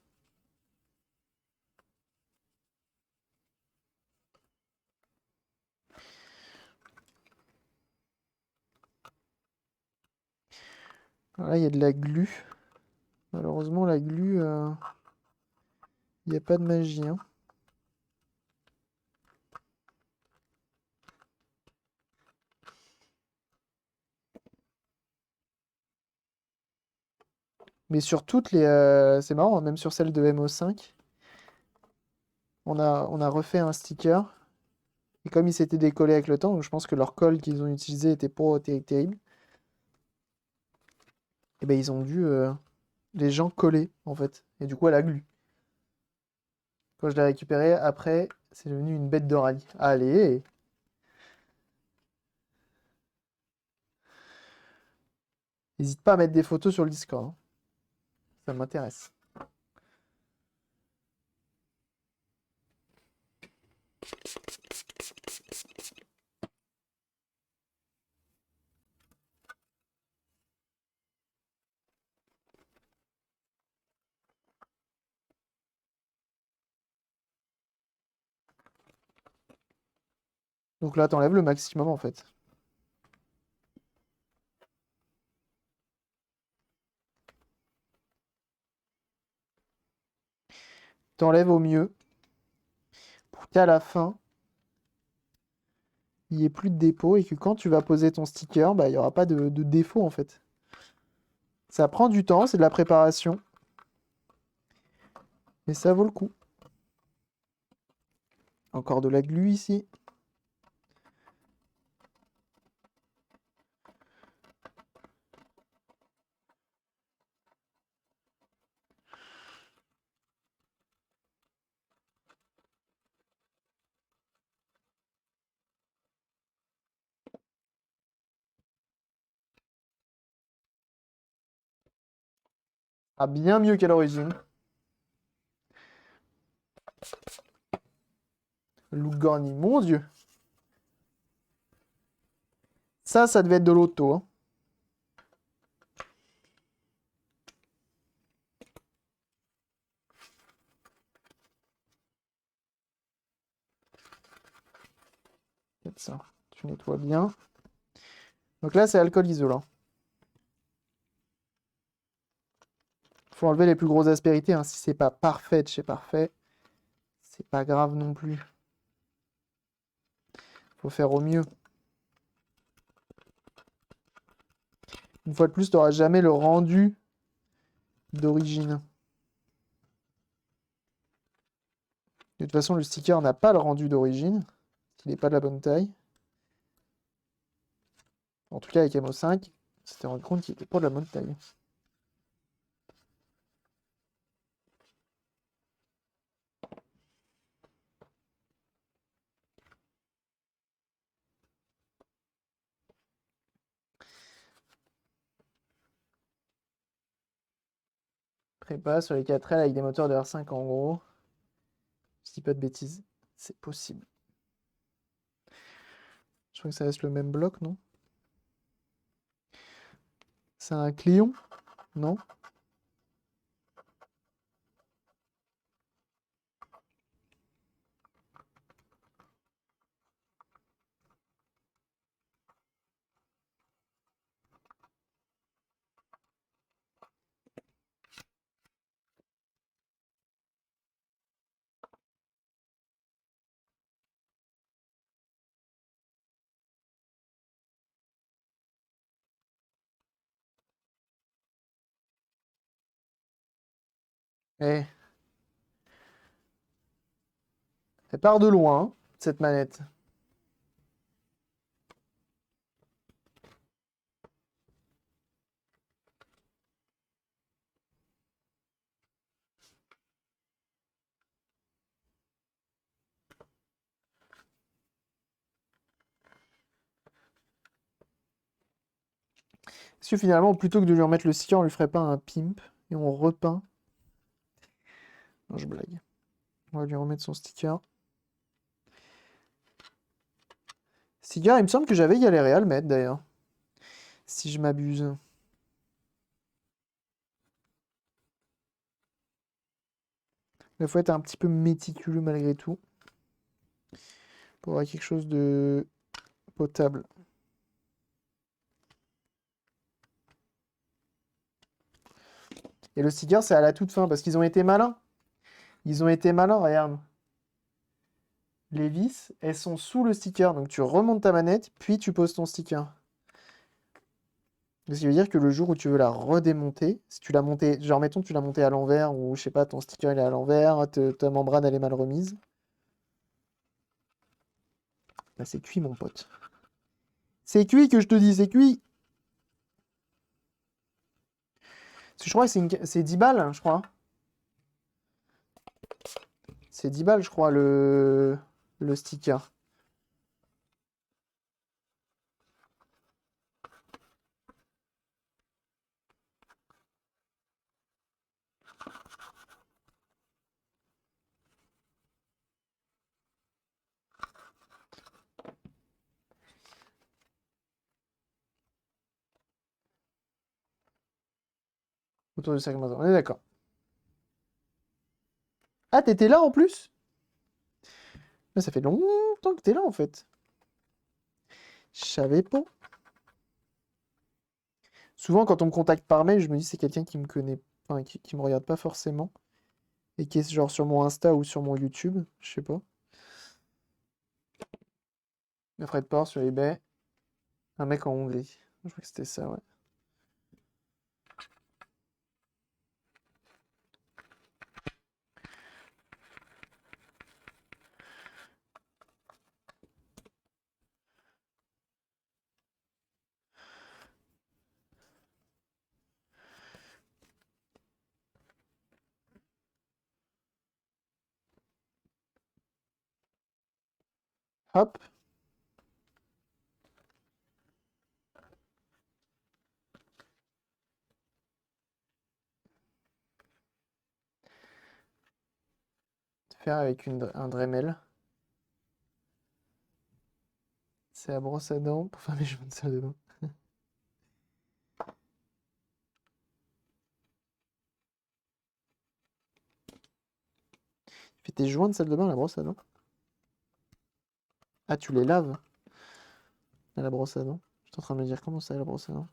Là, il y a de la glu. Malheureusement, la glu, il n'y a pas de magie, hein. Mais sur toutes les... c'est marrant, hein, même sur celle de MO5, on a refait un sticker. Et comme il s'était décollé avec le temps, je pense que leur colle qu'ils ont utilisé était pas terrible. Et ben ils ont dû les gens coller en fait. Et du coup elle a glu. Quand je l'ai récupéré, après, c'est devenu une bête de rallye. Allez! N'hésite pas à mettre des photos sur le Discord, hein. Ça m'intéresse. Donc là, t'enlèves le maximum en fait. T'enlèves au mieux pour qu'à la fin, il n'y ait plus de dépôt et que quand tu vas poser ton sticker, bah, il n'y aura pas de défaut en fait. Ça prend du temps, c'est de la préparation. Mais ça vaut le coup. Encore de la glu ici. Ah, bien mieux qu'à l'origine. Look garni, mon Dieu. Ça devait être de l'auto. Hein. Peut-être ça. Tu nettoies bien. Donc là, c'est alcool isolant. Faut enlever les plus grosses aspérités. Hein. Si c'est pas parfait de chez parfait, c'est pas grave non plus. Faut faire au mieux. Une fois de plus, tu n'auras jamais le rendu d'origine. De toute façon, le sticker n'a pas le rendu d'origine. Il n'est pas de la bonne taille. En tout cas, avec MO5, on s'était rendu compte qu'il n'était pas de la bonne taille. Prépa sur les 4L avec des moteurs de R5 en gros. Je dis pas de bêtises. C'est possible. Je crois que ça reste le même bloc, non? C'est un Clion? Non? Eh, elle part de loin, hein, cette manette. Est-ce que finalement, plutôt que de lui remettre le sticker, on lui ferait pas un pimp et on repeint? Non, je blague. On va lui remettre son sticker. Sticker, il me semble que j'avais galéré à le mettre d'ailleurs. Si je m'abuse. Il faut être un petit peu méticuleux malgré tout. Pour avoir quelque chose de potable. Et le sticker, c'est à la toute fin parce qu'ils ont été malins. Ils ont été malins, regarde. Les vis, elles sont sous le sticker. Donc tu remontes ta manette, puis tu poses ton sticker. Ce qui veut dire que le jour où tu veux la redémonter, si tu l'as montée, genre mettons tu l'as montée à l'envers, ou je sais pas, ton sticker il est à l'envers, ta membrane elle est mal remise. Bah c'est cuit mon pote. C'est cuit que je te dis, c'est cuit. Parce que je crois que c'est 10 balles, je crois. C'est 10 balles, je crois, le sticker. Autour de 5 mois. On est d'accord. Ah, t'étais là en plus? Mais ça fait longtemps que t'es là en fait. Je savais pas. Souvent, quand on me contacte par mail, je me dis c'est quelqu'un qui me connaît, enfin, qui me regarde pas forcément. Et qui est genre sur mon Insta ou sur mon YouTube, je sais pas. Le frais de port sur eBay. Un mec en Hongrie. Je crois que c'était ça, ouais. Hop. Faire avec un Dremel. C'est la brosse à dents pour faire mes cheveux de salle de bain. Tu fais tes joints de salle de bain à la brosse à dents? Ah, tu les laves à la brosse à dents? J'étais en train de me dire comment ça, la brosse à dents?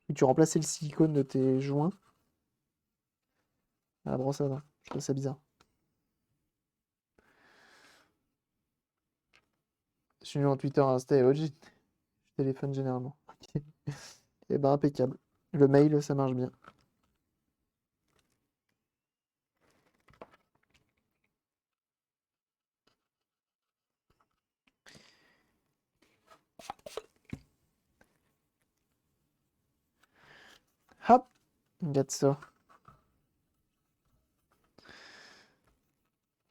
Et tu remplaçais le silicone de tes joints à la brosse à dents. Je trouve ça bizarre. Je suis en Twitter, Insta et autres, je téléphone généralement. Ok. Eh ben, impeccable. Le mail, ça marche bien. Hop, regarde ça.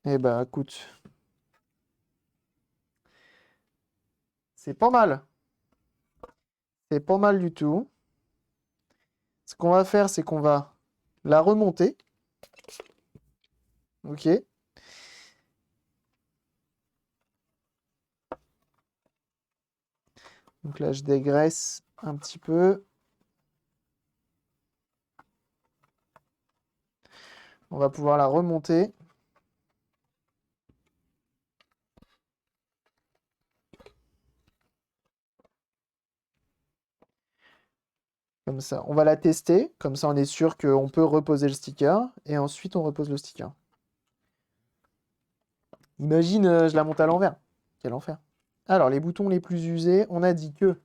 Eh ben, écoute, c'est pas mal. C'est pas mal du tout. Ce qu'on va faire, c'est qu'on va la remonter. Ok. Donc là, je dégraisse un petit peu. On va pouvoir la remonter. Comme ça. On va la tester. Comme ça, on est sûr qu'on peut reposer le sticker. Et ensuite, on repose le sticker. Imagine, je la monte à l'envers. Quel enfer. Alors, les boutons les plus usés, on a dit que...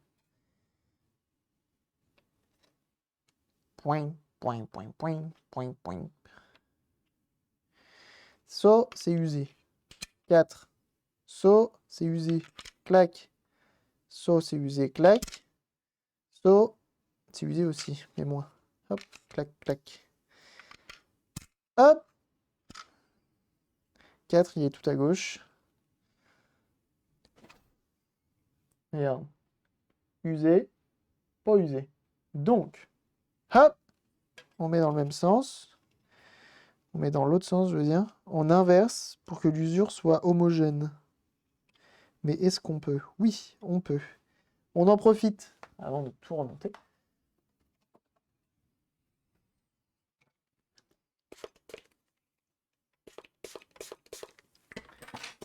Point, point, point, point, point, point. Ça, c'est usé. 4. Ça, c'est usé. Clac. Ça, c'est usé. Clac. Ça, c'est usé aussi. Mais moins. Hop, clac, clac. Hop. 4, il est tout à gauche. Regarde. Usé, pas usé. Donc, hop, on met dans le même sens. On met dans l'autre sens, je veux dire. On inverse pour que l'usure soit homogène. Mais est-ce qu'on peut? Oui, on peut. On en profite avant de tout remonter.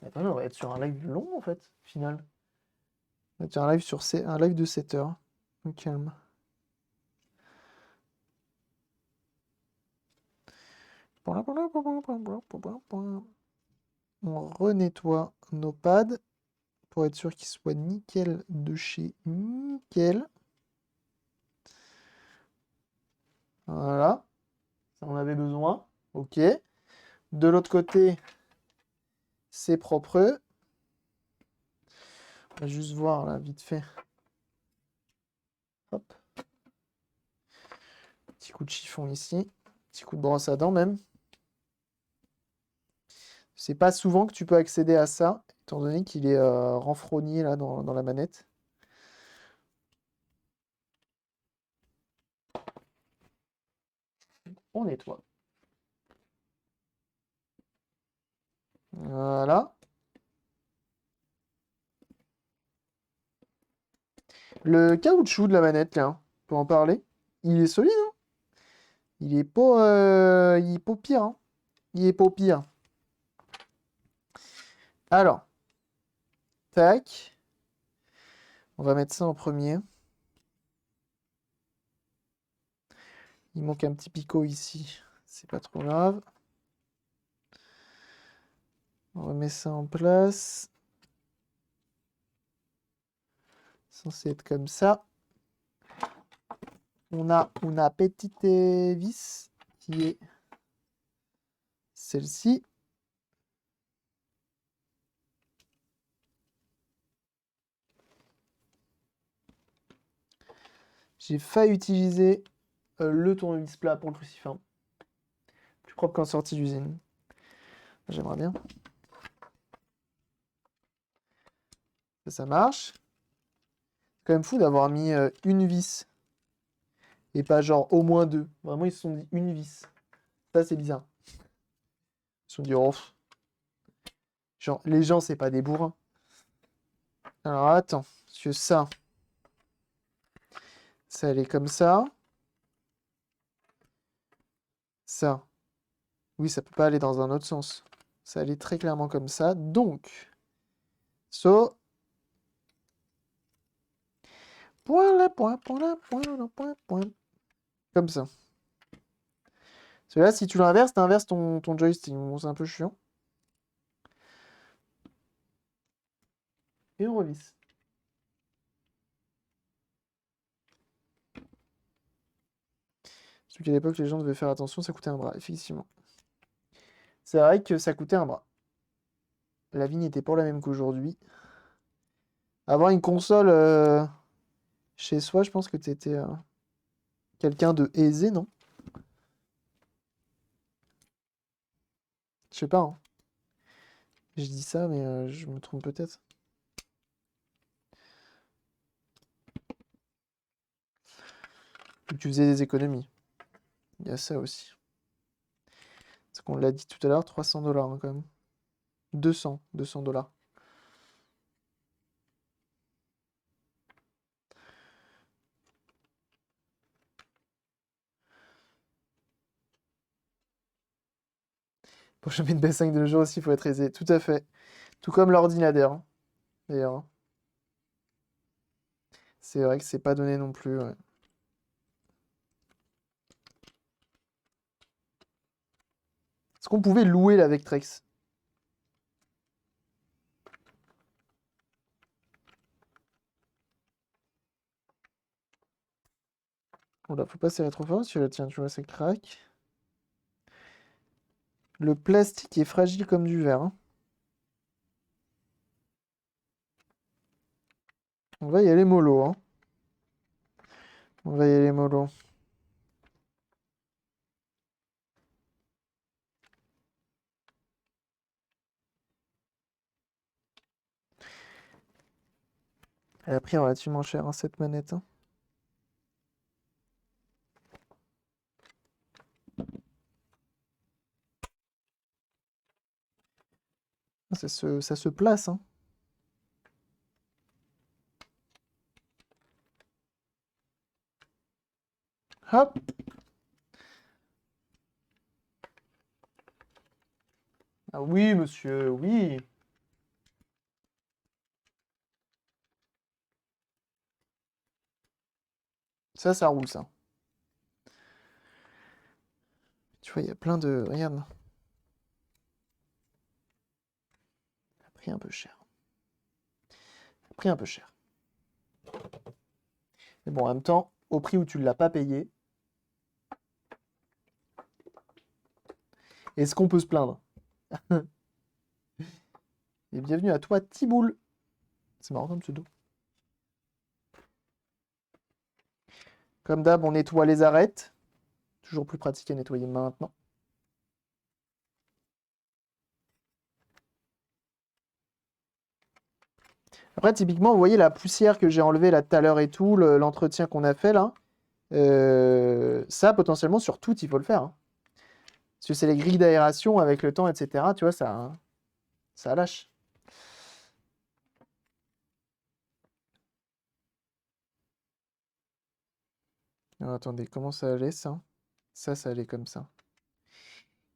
Attends, on va être sur un live long en fait, au final. On va être sur un live, un live de 7 heures. Au calme. On renettoie nos pads pour être sûr qu'ils soient nickel de chez nickel. Voilà. Ça en avait besoin. Ok. De l'autre côté, c'est propre. On va juste voir là, vite fait. Hop. Petit coup de chiffon ici. Petit coup de brosse à dents même. C'est pas souvent que tu peux accéder à ça, étant donné qu'il est renfrogné là dans la manette. On nettoie. Voilà. Le caoutchouc de la manette, là, on peut en parler. Il est solide, hein? Il est pas pire, hein? Il est pas pire. Alors, tac. On va mettre ça en premier. Il manque un petit picot ici. C'est pas trop grave. On remet ça en place. Censé être comme ça. On a une petite vis qui est celle-ci. J'ai failli utiliser le tournevis plat pour le crucifix. Plus propre qu'en sortie d'usine. J'aimerais bien. Ça marche. C'est quand même fou d'avoir mis une vis. Et pas genre au moins deux. Vraiment, ils se sont dit une vis. Ça, c'est bizarre. Ils se sont dit, oh. Genre, les gens, c'est pas des bourrins. Alors, attends. Parce que ça, elle est comme ça. Ça. Oui, ça peut pas aller dans un autre sens. Ça allait très clairement comme ça. Donc, so. Point là, point, point là, point là, point, point. Comme ça. Parce que là, si tu l'inverses, t'inverses ton joystick. Bon, c'est un peu chiant. Et on revisse. Celui qu'à l'époque, les gens devaient faire attention, ça coûtait un bras, effectivement. C'est vrai que ça coûtait un bras. La vie n'était pas la même qu'aujourd'hui. Avoir une console chez soi, je pense que t'étais quelqu'un de aisé, non? Je sais pas, hein. Je dis ça, mais je me trompe peut-être. Ou tu faisais des économies. Il y a ça aussi. C'est qu'on l'a dit tout à l'heure, 300 $ hein, quand même. 200 $. Pour choper une PS5 de jour aussi, il faut être aisé. Tout à fait. Tout comme l'ordinateur, hein, d'ailleurs, hein. C'est vrai que c'est pas donné non plus, ouais. Est-ce qu'on pouvait louer la Vectrex? Oh là, faut pas serrer trop fort, parce que là, tiens, tu vois, ça craque. Le plastique est fragile comme du verre, hein. On va y aller mollo, hein. On va y aller mollo. Elle a pris relativement cher, hein, cette manette, hein. Ça se place, hein. Hop! Ah oui, monsieur, oui. Ça roule, ça. Tu vois, il y a plein de... Regarde. Ça a pris un peu cher. Ça a pris un peu cher. Mais bon, en même temps, au prix où tu ne l'as pas payé, est-ce qu'on peut se plaindre? Et bienvenue à toi, Tiboul. C'est marrant comme pseudo. Comme d'hab, on nettoie les arêtes. Toujours plus pratique à nettoyer maintenant. Après, typiquement, vous voyez la poussière que j'ai enlevée là tout à l'heure et tout, l'entretien qu'on a fait là. Ça, potentiellement, sur tout, il faut le faire, hein. Parce que c'est les grilles d'aération avec le temps, etc. Tu vois, ça lâche. Alors, attendez, comment ça allait ça? Ça allait comme ça.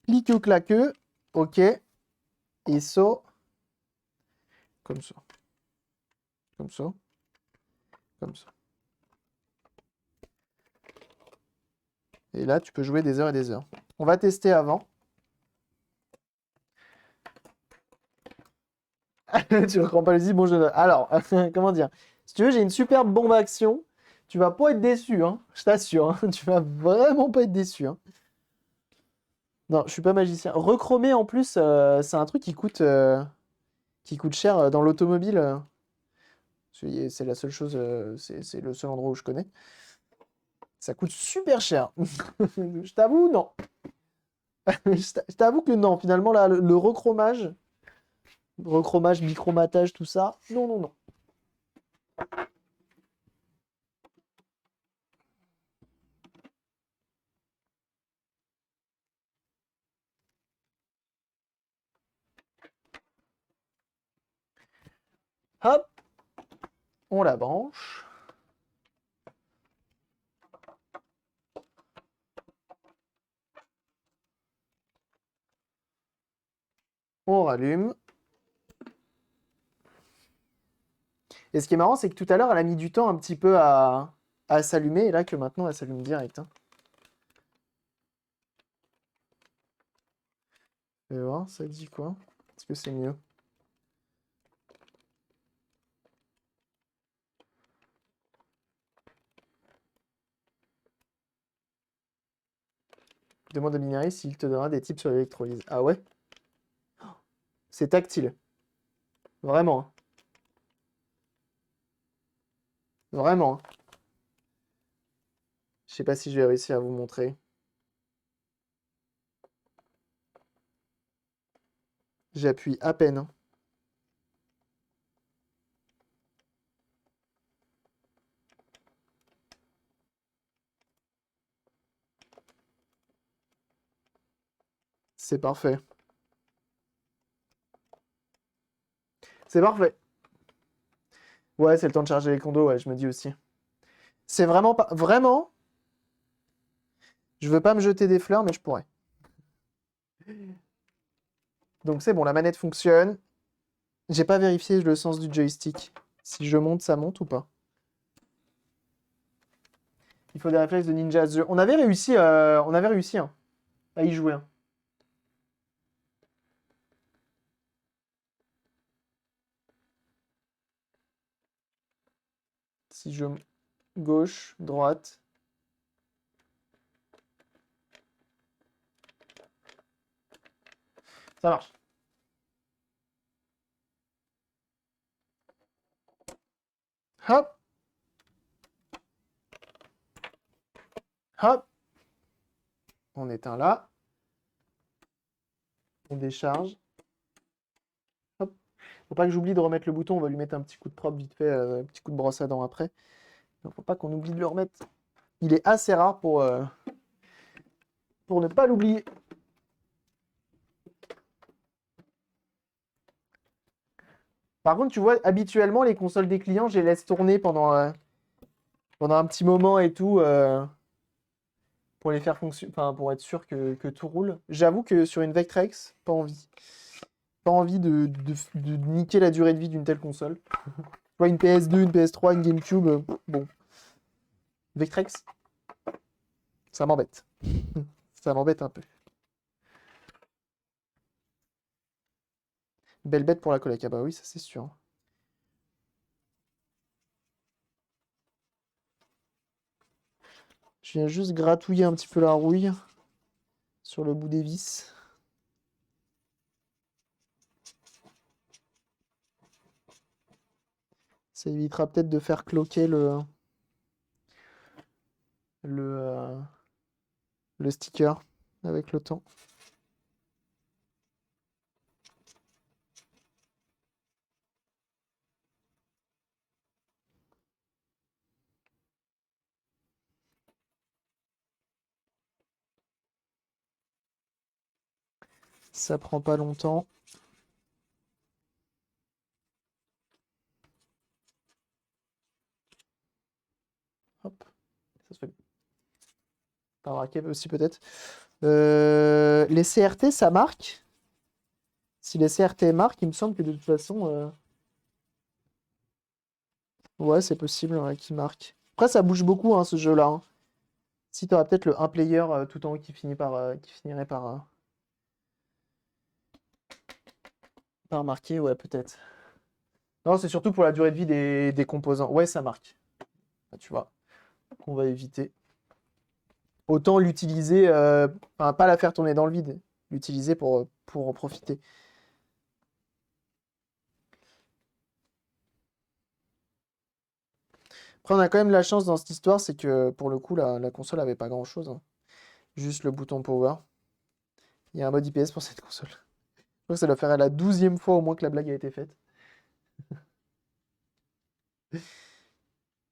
Clique claqueux, ok. Et ça, comme ça. Comme ça. Comme ça. Et là, tu peux jouer des heures et des heures. On va tester avant. Tu reprends pas le bon jeune. Alors, comment dire? Si tu veux, j'ai une superbe bombe à action. Tu vas pas être déçu, hein. Je t'assure, hein. Tu vas vraiment pas être déçu, hein. Non, je suis pas magicien. Recromer en plus, c'est un truc qui coûte cher dans l'automobile. C'est la seule chose, c'est le seul endroit où je connais. Ça coûte super cher. Je t'avoue, non. Je t'avoue que non. Finalement, là, le recromage, bicromatage, tout ça, non, non, non. Hop, on la branche. On rallume. Et ce qui est marrant, c'est que tout à l'heure, elle a mis du temps un petit peu à s'allumer, et là que maintenant, elle s'allume direct, hein. Je vais voir, ça dit quoi? Est-ce que c'est mieux? Demande à Binary s'il te donnera des tips sur l'électrolyse. Ah ouais? C'est tactile. Vraiment, hein. Vraiment, hein. Je sais pas si je vais réussir à vous montrer. J'appuie à peine, hein. C'est parfait. C'est parfait. Ouais, c'est le temps de charger les condos, ouais, je me dis aussi. C'est vraiment pas... Vraiment, je veux pas me jeter des fleurs, mais je pourrais. Donc c'est bon, la manette fonctionne. J'ai pas vérifié le sens du joystick. Si je monte, ça monte ou pas? Il faut des réflexes de Ninja The. On avait réussi, hein, à y jouer, hein. Si je... Gauche, droite. Ça marche. Hop. Hop. On éteint là. On décharge. Hop. Faut pas que j'oublie de remettre le bouton. On va lui mettre un petit coup de propre vite fait, un petit coup de brosse à dents après. Il faut pas qu'on oublie de le remettre. Il est assez rare pour ne pas l'oublier. Par contre, tu vois, habituellement, les consoles des clients, je les laisse tourner pendant un petit moment et tout, pour les faire fonctionner, enfin, pour être sûr que tout roule. J'avoue que sur une Vectrex, pas envie. Pas envie de niquer la durée de vie d'une telle console. Tu vois, une PS2, une PS3, une GameCube, bon. Vectrex, ça m'embête. Ça m'embête un peu. Belle bête pour la collègue. Ah bah oui, ça c'est sûr. Je viens juste gratouiller un petit peu la rouille sur le bout des vis. Ça évitera peut-être de faire cloquer le, le sticker avec le temps. Ça prend pas longtemps. Hop, ça se fait. Par braquet aussi peut-être. Les CRT, ça marque. Si les CRT marquent, il me semble que de toute façon, Ouais, c'est possible ouais, qu'il marque. Après, ça bouge beaucoup, hein, ce jeu-là. Hein. Si t'auras peut-être le un player tout en haut qui finirait par marquer, ouais, peut-être. Non, c'est surtout pour la durée de vie des composants. Ouais, ça marque. Bah, tu vois, qu'on va éviter. Autant l'utiliser, enfin, pas la faire tourner dans le vide. L'utiliser pour en profiter. Après, on a quand même la chance dans cette histoire, c'est que pour le coup, la console avait pas grand-chose. Hein. Juste le bouton power. Il y a un mode IPS pour cette console. Je crois que ça doit faire la 12e fois au moins que la blague a été faite.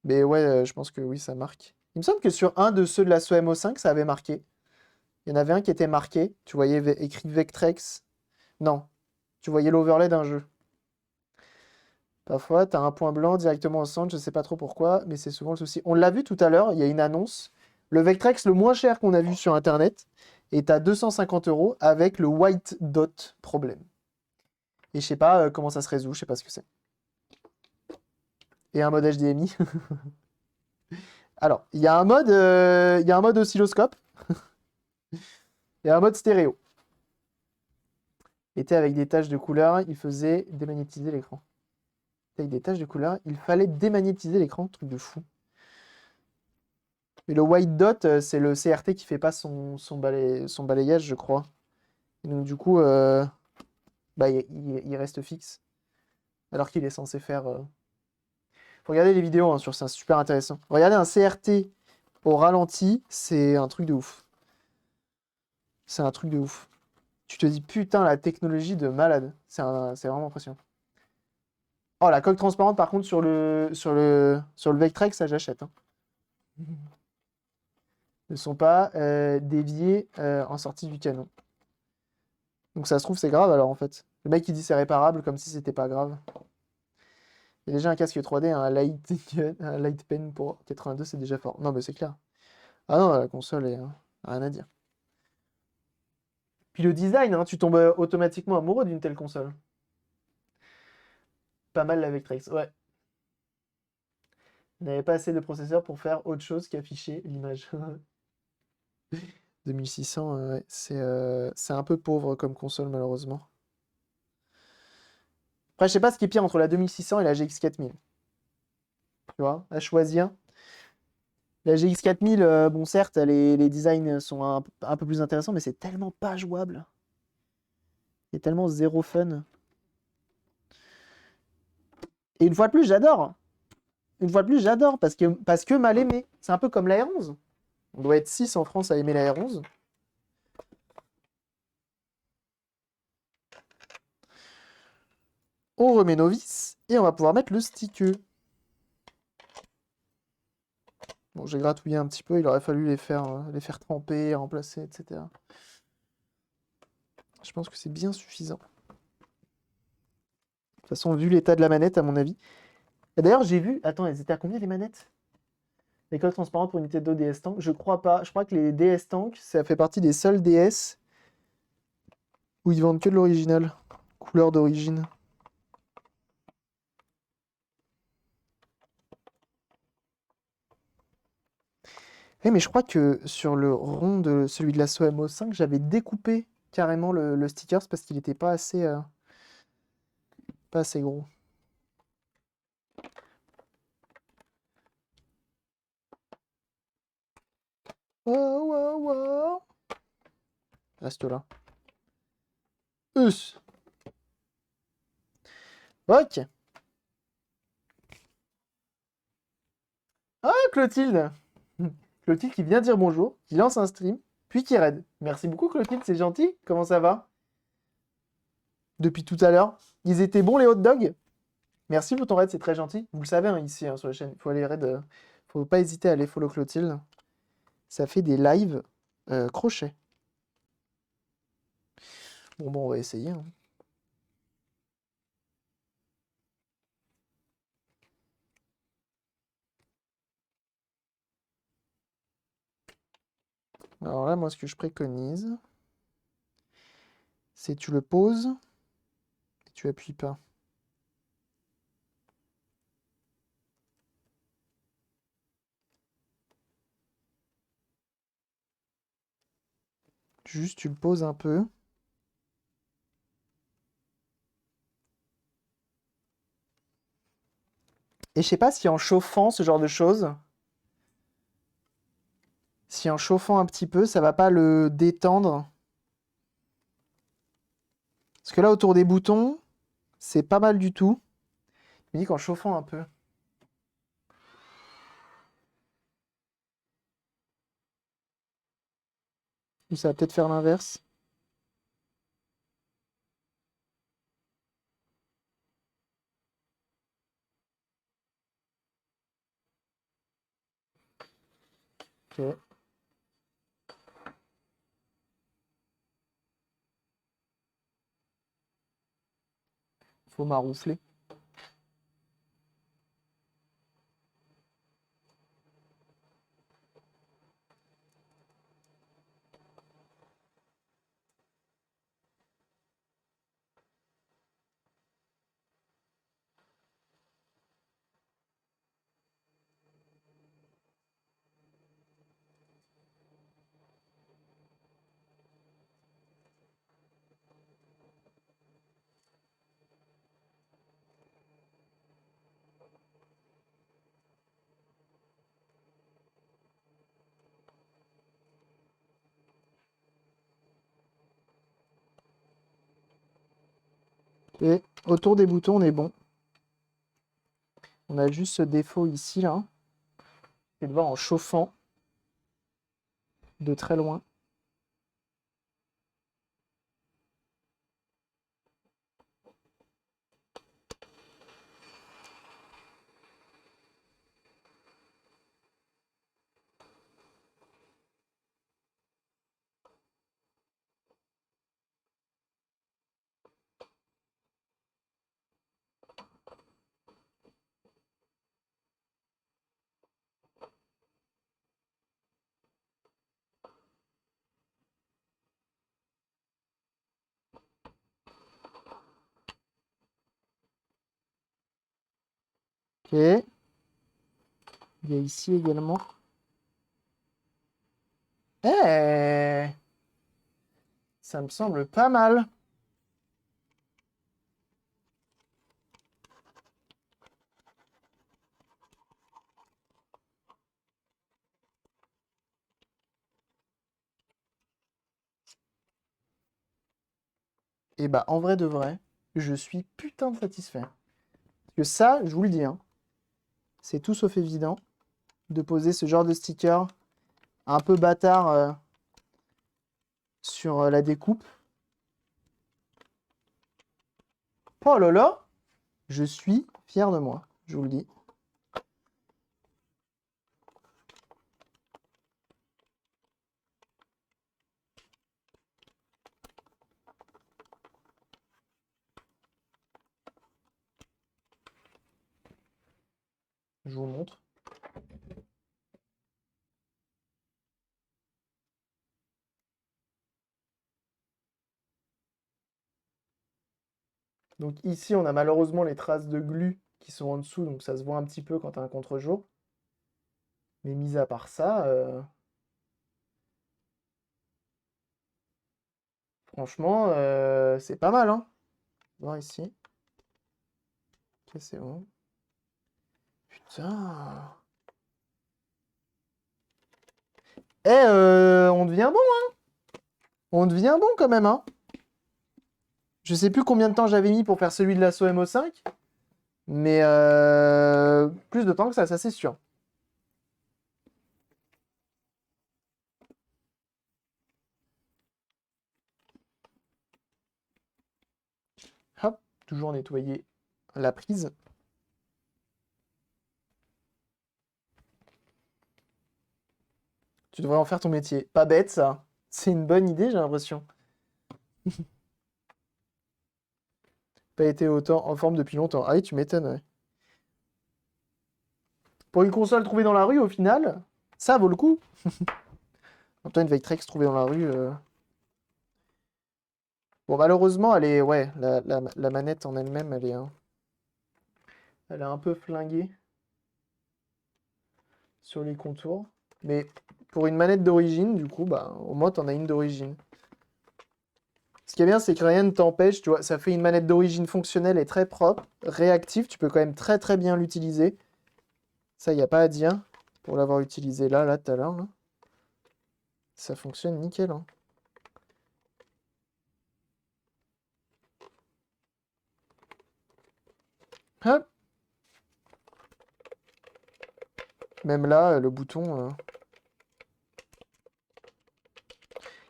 Mais ouais, je pense que oui, ça marque. Il me semble que sur un de ceux de la SOMO 5, ça avait marqué. Il y en avait un qui était marqué. Tu voyais écrit Vectrex. Non, tu voyais l'overlay d'un jeu. Parfois, tu as un point blanc directement au centre, je sais pas trop pourquoi, mais c'est souvent le souci. On l'a vu tout à l'heure, il y a une annonce. Le Vectrex le moins cher qu'on a vu sur Internet est à 250 € avec le white dot problème. Et je sais pas comment ça se résout, je sais pas ce que c'est. Et un mode HDMI. Alors, il y a un mode oscilloscope et un mode stéréo. Était avec des taches de couleur, il faisait démagnétiser l'écran. Avec des taches de couleur, il fallait démagnétiser l'écran, truc de fou. Mais le white dot, c'est le CRT qui fait pas son balayage, je crois. Et donc du coup, bah, il reste fixe. Alors qu'il est censé faire... Faut regarder les vidéos hein, sur ça, c'est super intéressant. Regardez un CRT au ralenti, c'est un truc de ouf. C'est un truc de ouf. Tu te dis, putain, la technologie de malade. C'est vraiment impressionnant. Oh, la coque transparente, par contre, sur le Vectrex, ça j'achète. Hein. Ne sont pas déviés en sortie du canon. Donc ça se trouve, c'est grave alors en fait. Le mec il dit c'est réparable comme si c'était pas grave. Il y a déjà un casque 3D, un light pen pour 82, c'est déjà fort. Non, mais c'est clair. Ah non, la console est rien à dire. Puis le design, hein, tu tombes automatiquement amoureux d'une telle console. Pas mal la Vectrex, ouais. Il n'avait pas assez de processeurs pour faire autre chose qu'afficher l'image. 2600, ouais, c'est un peu pauvre comme console malheureusement. Après, je sais pas ce qui est pire entre la 2600 et la GX 4000. Tu vois, à choisir. La GX 4000, bon certes, les designs sont un peu plus intéressants, mais c'est tellement pas jouable. C'est tellement zéro fun. Et une fois de plus, j'adore. Une fois de plus, j'adore parce que mal aimé. C'est un peu comme la R11. On doit être 6 en France à aimer la R11. On remet nos vis et on va pouvoir mettre le sticker. Bon, j'ai gratouillé un petit peu, il aurait fallu les faire tremper, remplacer, etc. Je pense que c'est bien suffisant. De toute façon, vu l'état de la manette, à mon avis. Et d'ailleurs, j'ai vu. Attends, elles étaient à combien les manettes? Les coques transparentes pour unité Nintendo DS Tank? Je crois pas. Je crois que les DS Tank, ça fait partie des seuls DS où ils vendent que de l'original. Couleur d'origine. Eh, mais je crois que sur le rond de celui de la SOMO 5, j'avais découpé carrément le sticker parce qu'il n'était pas assez gros. Oh, oh, oh. Reste là. Us. Ok. Ah, Clotilde. Clotilde qui vient dire bonjour, qui lance un stream, puis qui raid. Merci beaucoup, Clotilde, c'est gentil. Comment ça va? Depuis tout à l'heure. Ils étaient bons, les hot dogs? Merci pour ton raid, c'est très gentil. Vous le savez, hein, ici, hein, sur la chaîne. Il faut aller raid. Faut pas hésiter à aller follow Clotilde. Ça fait des lives crochet. Bon, on va essayer. Hein. Alors là, moi, ce que je préconise, c'est tu le poses et tu appuies pas. Juste, tu le poses un peu. Et je sais pas si en chauffant ce genre de choses, si en chauffant un petit peu, ça va pas le détendre. Parce que là, autour des boutons, c'est pas mal du tout. Je me dis qu'en chauffant un peu. Ou ça va peut-être faire l'inverse. Ok. Faut maroufler. Et autour des boutons, on est bon. On a juste ce défaut ici, là. C'est de voir en chauffant de très loin. Ok. Il y a ici également. Eh, ça me semble pas mal. Et bah, en vrai de vrai, je suis putain de satisfait. Parce que ça, je vous le dis, hein, c'est tout sauf évident de poser ce genre de sticker un peu bâtard sur la découpe. Oh là là, je suis fier de moi, je vous le dis. Je vous montre. Donc ici, on a malheureusement les traces de glu qui sont en dessous, donc ça se voit un petit peu quand tu as un contre-jour. Mais mis à part ça, franchement, c'est pas mal, hein. Voir ici. Ok, c'est bon. Putain. Eh, on devient bon, hein. On devient bon quand même, hein. Je sais plus combien de temps j'avais mis pour faire celui de l'assaut MO5, mais plus de temps que ça c'est sûr. Hop, toujours nettoyer la prise. Tu devrais en faire ton métier. Pas bête ça. C'est une bonne idée, j'ai l'impression. Pas été autant en forme depuis longtemps. Ah oui, tu m'étonnes, ouais. Pour une console trouvée dans la rue, au final, ça vaut le coup. En même temps, une Vectrex trouvée dans la rue. Bon, malheureusement, elle est. Ouais, la manette en elle-même, elle est un peu flinguée sur les contours. Mais pour une manette d'origine, du coup, bah, au moins, t'en as une d'origine. Ce qui est bien, c'est que rien ne t'empêche, tu vois, ça fait une manette d'origine fonctionnelle et très propre, réactive, tu peux quand même très très bien l'utiliser. Ça, il n'y a pas à dire, pour l'avoir utilisé là, tout à l'heure, là. Ça fonctionne nickel, hein. Hop. Même là, le bouton...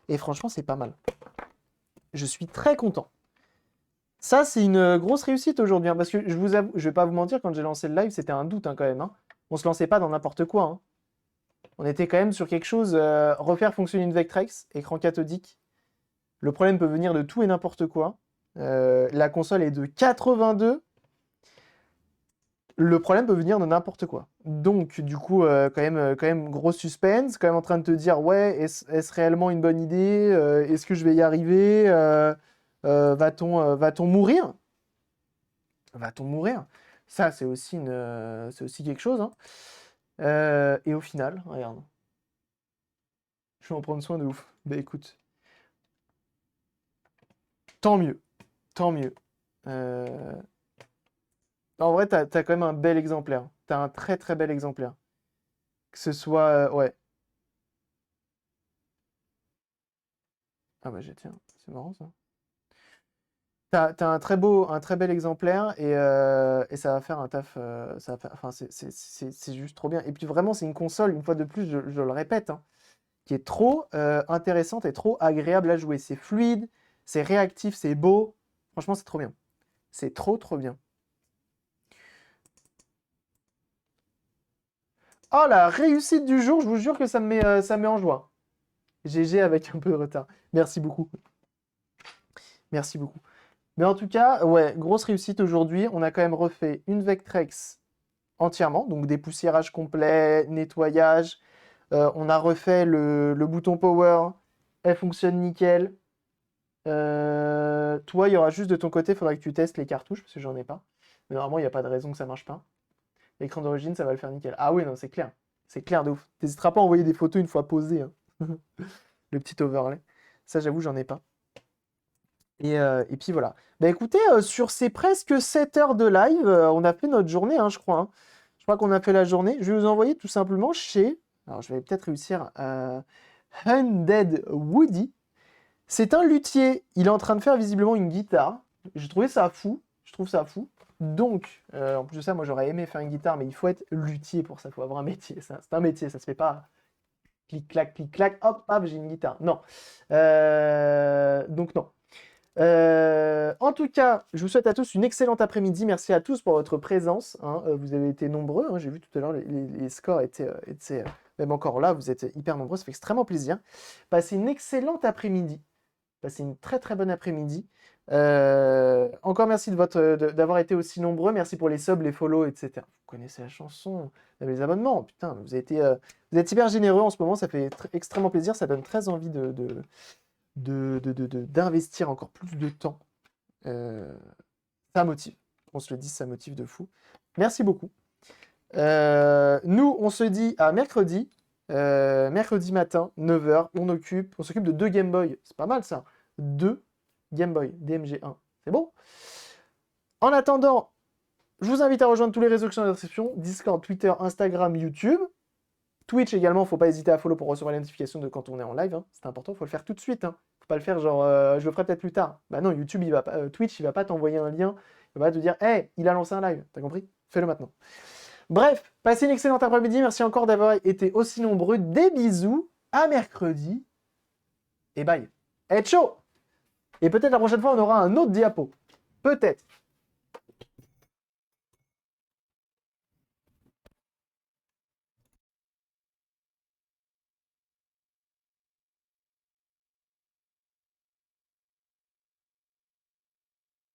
Et franchement, c'est pas mal. Je suis très content. Ça, c'est une grosse réussite aujourd'hui, hein, parce que je vous avoue, je vais pas vous mentir, quand j'ai lancé le live, c'était un doute hein, quand même. Hein. On se lançait pas dans n'importe quoi. Hein. On était quand même sur quelque chose, refaire fonctionner une Vectrex, écran cathodique. Le problème peut venir de tout et n'importe quoi. La console est de 82. Le problème peut venir de n'importe quoi. Donc, du coup, quand même, gros suspense, quand même en train de te dire, ouais, est-ce réellement une bonne idée? Est-ce que je vais y arriver? Va-t-on mourir? Va-t-on mourir? Ça, c'est aussi quelque chose. Hein. Et au final, regarde. Je vais en prendre soin de ouf. Bah écoute, tant mieux. Tant mieux. Euh, En vrai, t'as quand même un bel exemplaire. T'as un très très bel exemplaire. Que ce soit... ouais. Ah bah j'ai tiens, c'est marrant ça. T'as un très bel exemplaire et ça va faire un taf. Ça va enfin, c'est juste trop bien. Et puis vraiment, c'est une console, une fois de plus, je le répète, hein, qui est trop intéressante et trop agréable à jouer. C'est fluide, c'est réactif, c'est beau. Franchement, c'est trop bien. C'est trop trop bien. Oh, la réussite du jour, je vous jure que ça me met en joie. GG avec un peu de retard. Merci beaucoup. Merci beaucoup. Mais en tout cas, ouais, grosse réussite aujourd'hui. On a quand même refait une Vectrex entièrement, donc dépoussiérage complet, nettoyage. On a refait le bouton power. Elle fonctionne nickel. Toi, il y aura juste de ton côté, il faudra que tu testes les cartouches, parce que j'en ai pas. Mais normalement, il n'y a pas de raison que ça marche pas. L'écran d'origine, ça va le faire nickel. Ah oui, non, c'est clair. C'est clair de ouf. T'hésiteras pas à envoyer des photos une fois posées. Hein. Le petit overlay. Ça, j'avoue, j'en ai pas. Et puis voilà. Bah écoutez, sur ces presque 7 heures de live, on a fait notre journée, hein, je crois. Hein. Je crois qu'on a fait la journée. Je vais vous envoyer tout simplement chez... Alors je vais peut-être réussir. Undead Woody. C'est un luthier. Il est en train de faire visiblement une guitare. J'ai trouvé ça fou. Je trouve ça fou. Donc, en plus de ça, moi j'aurais aimé faire une guitare, mais il faut être luthier pour ça. Il faut avoir un métier. C'est un métier, ça se fait pas clic-clac, hop, hop, j'ai une guitare. Non. Donc non. En tout cas, je vous souhaite à tous une excellente après-midi. Merci à tous pour votre présence. Hein. Vous avez été nombreux. Hein. J'ai vu tout à l'heure, les scores étaient même encore là. Vous êtes hyper nombreux. Ça fait extrêmement plaisir. Passez une excellente après-midi. Passez une très très bonne après-midi. Encore merci d'avoir été aussi nombreux. Merci pour les subs, les follow, etc. Vous connaissez la chanson, les abonnements. Putain, vous êtes hyper généreux en ce moment. Ça fait extrêmement plaisir. Ça donne très envie d'investir encore plus de temps. Ça motive. On se le dit, ça motive de fou. Merci beaucoup. Nous, on se dit à mercredi. Mercredi matin, 9h, on s'occupe de 2 Game Boy. C'est pas mal ça. 2 Game Boy, DMG 1. C'est bon. En attendant, je vous invite à rejoindre tous les réseaux qui sont dans la description. Discord, Twitter, Instagram, YouTube. Twitch également, faut pas hésiter à follow pour recevoir les notifications de quand on est en live. Hein. C'est important, faut le faire tout de suite. Hein. Faut pas le faire genre, je le ferai peut-être plus tard. Bah non, YouTube, il va pas, Twitch, il va pas t'envoyer un lien. Il va pas te dire, hey, il a lancé un live. T'as compris? Fais-le maintenant. Bref, passez une excellente après-midi. Merci encore d'avoir été aussi nombreux. Des bisous. À mercredi. Et bye. Et ciao. Et peut-être la prochaine fois, on aura un autre diapo. Peut-être.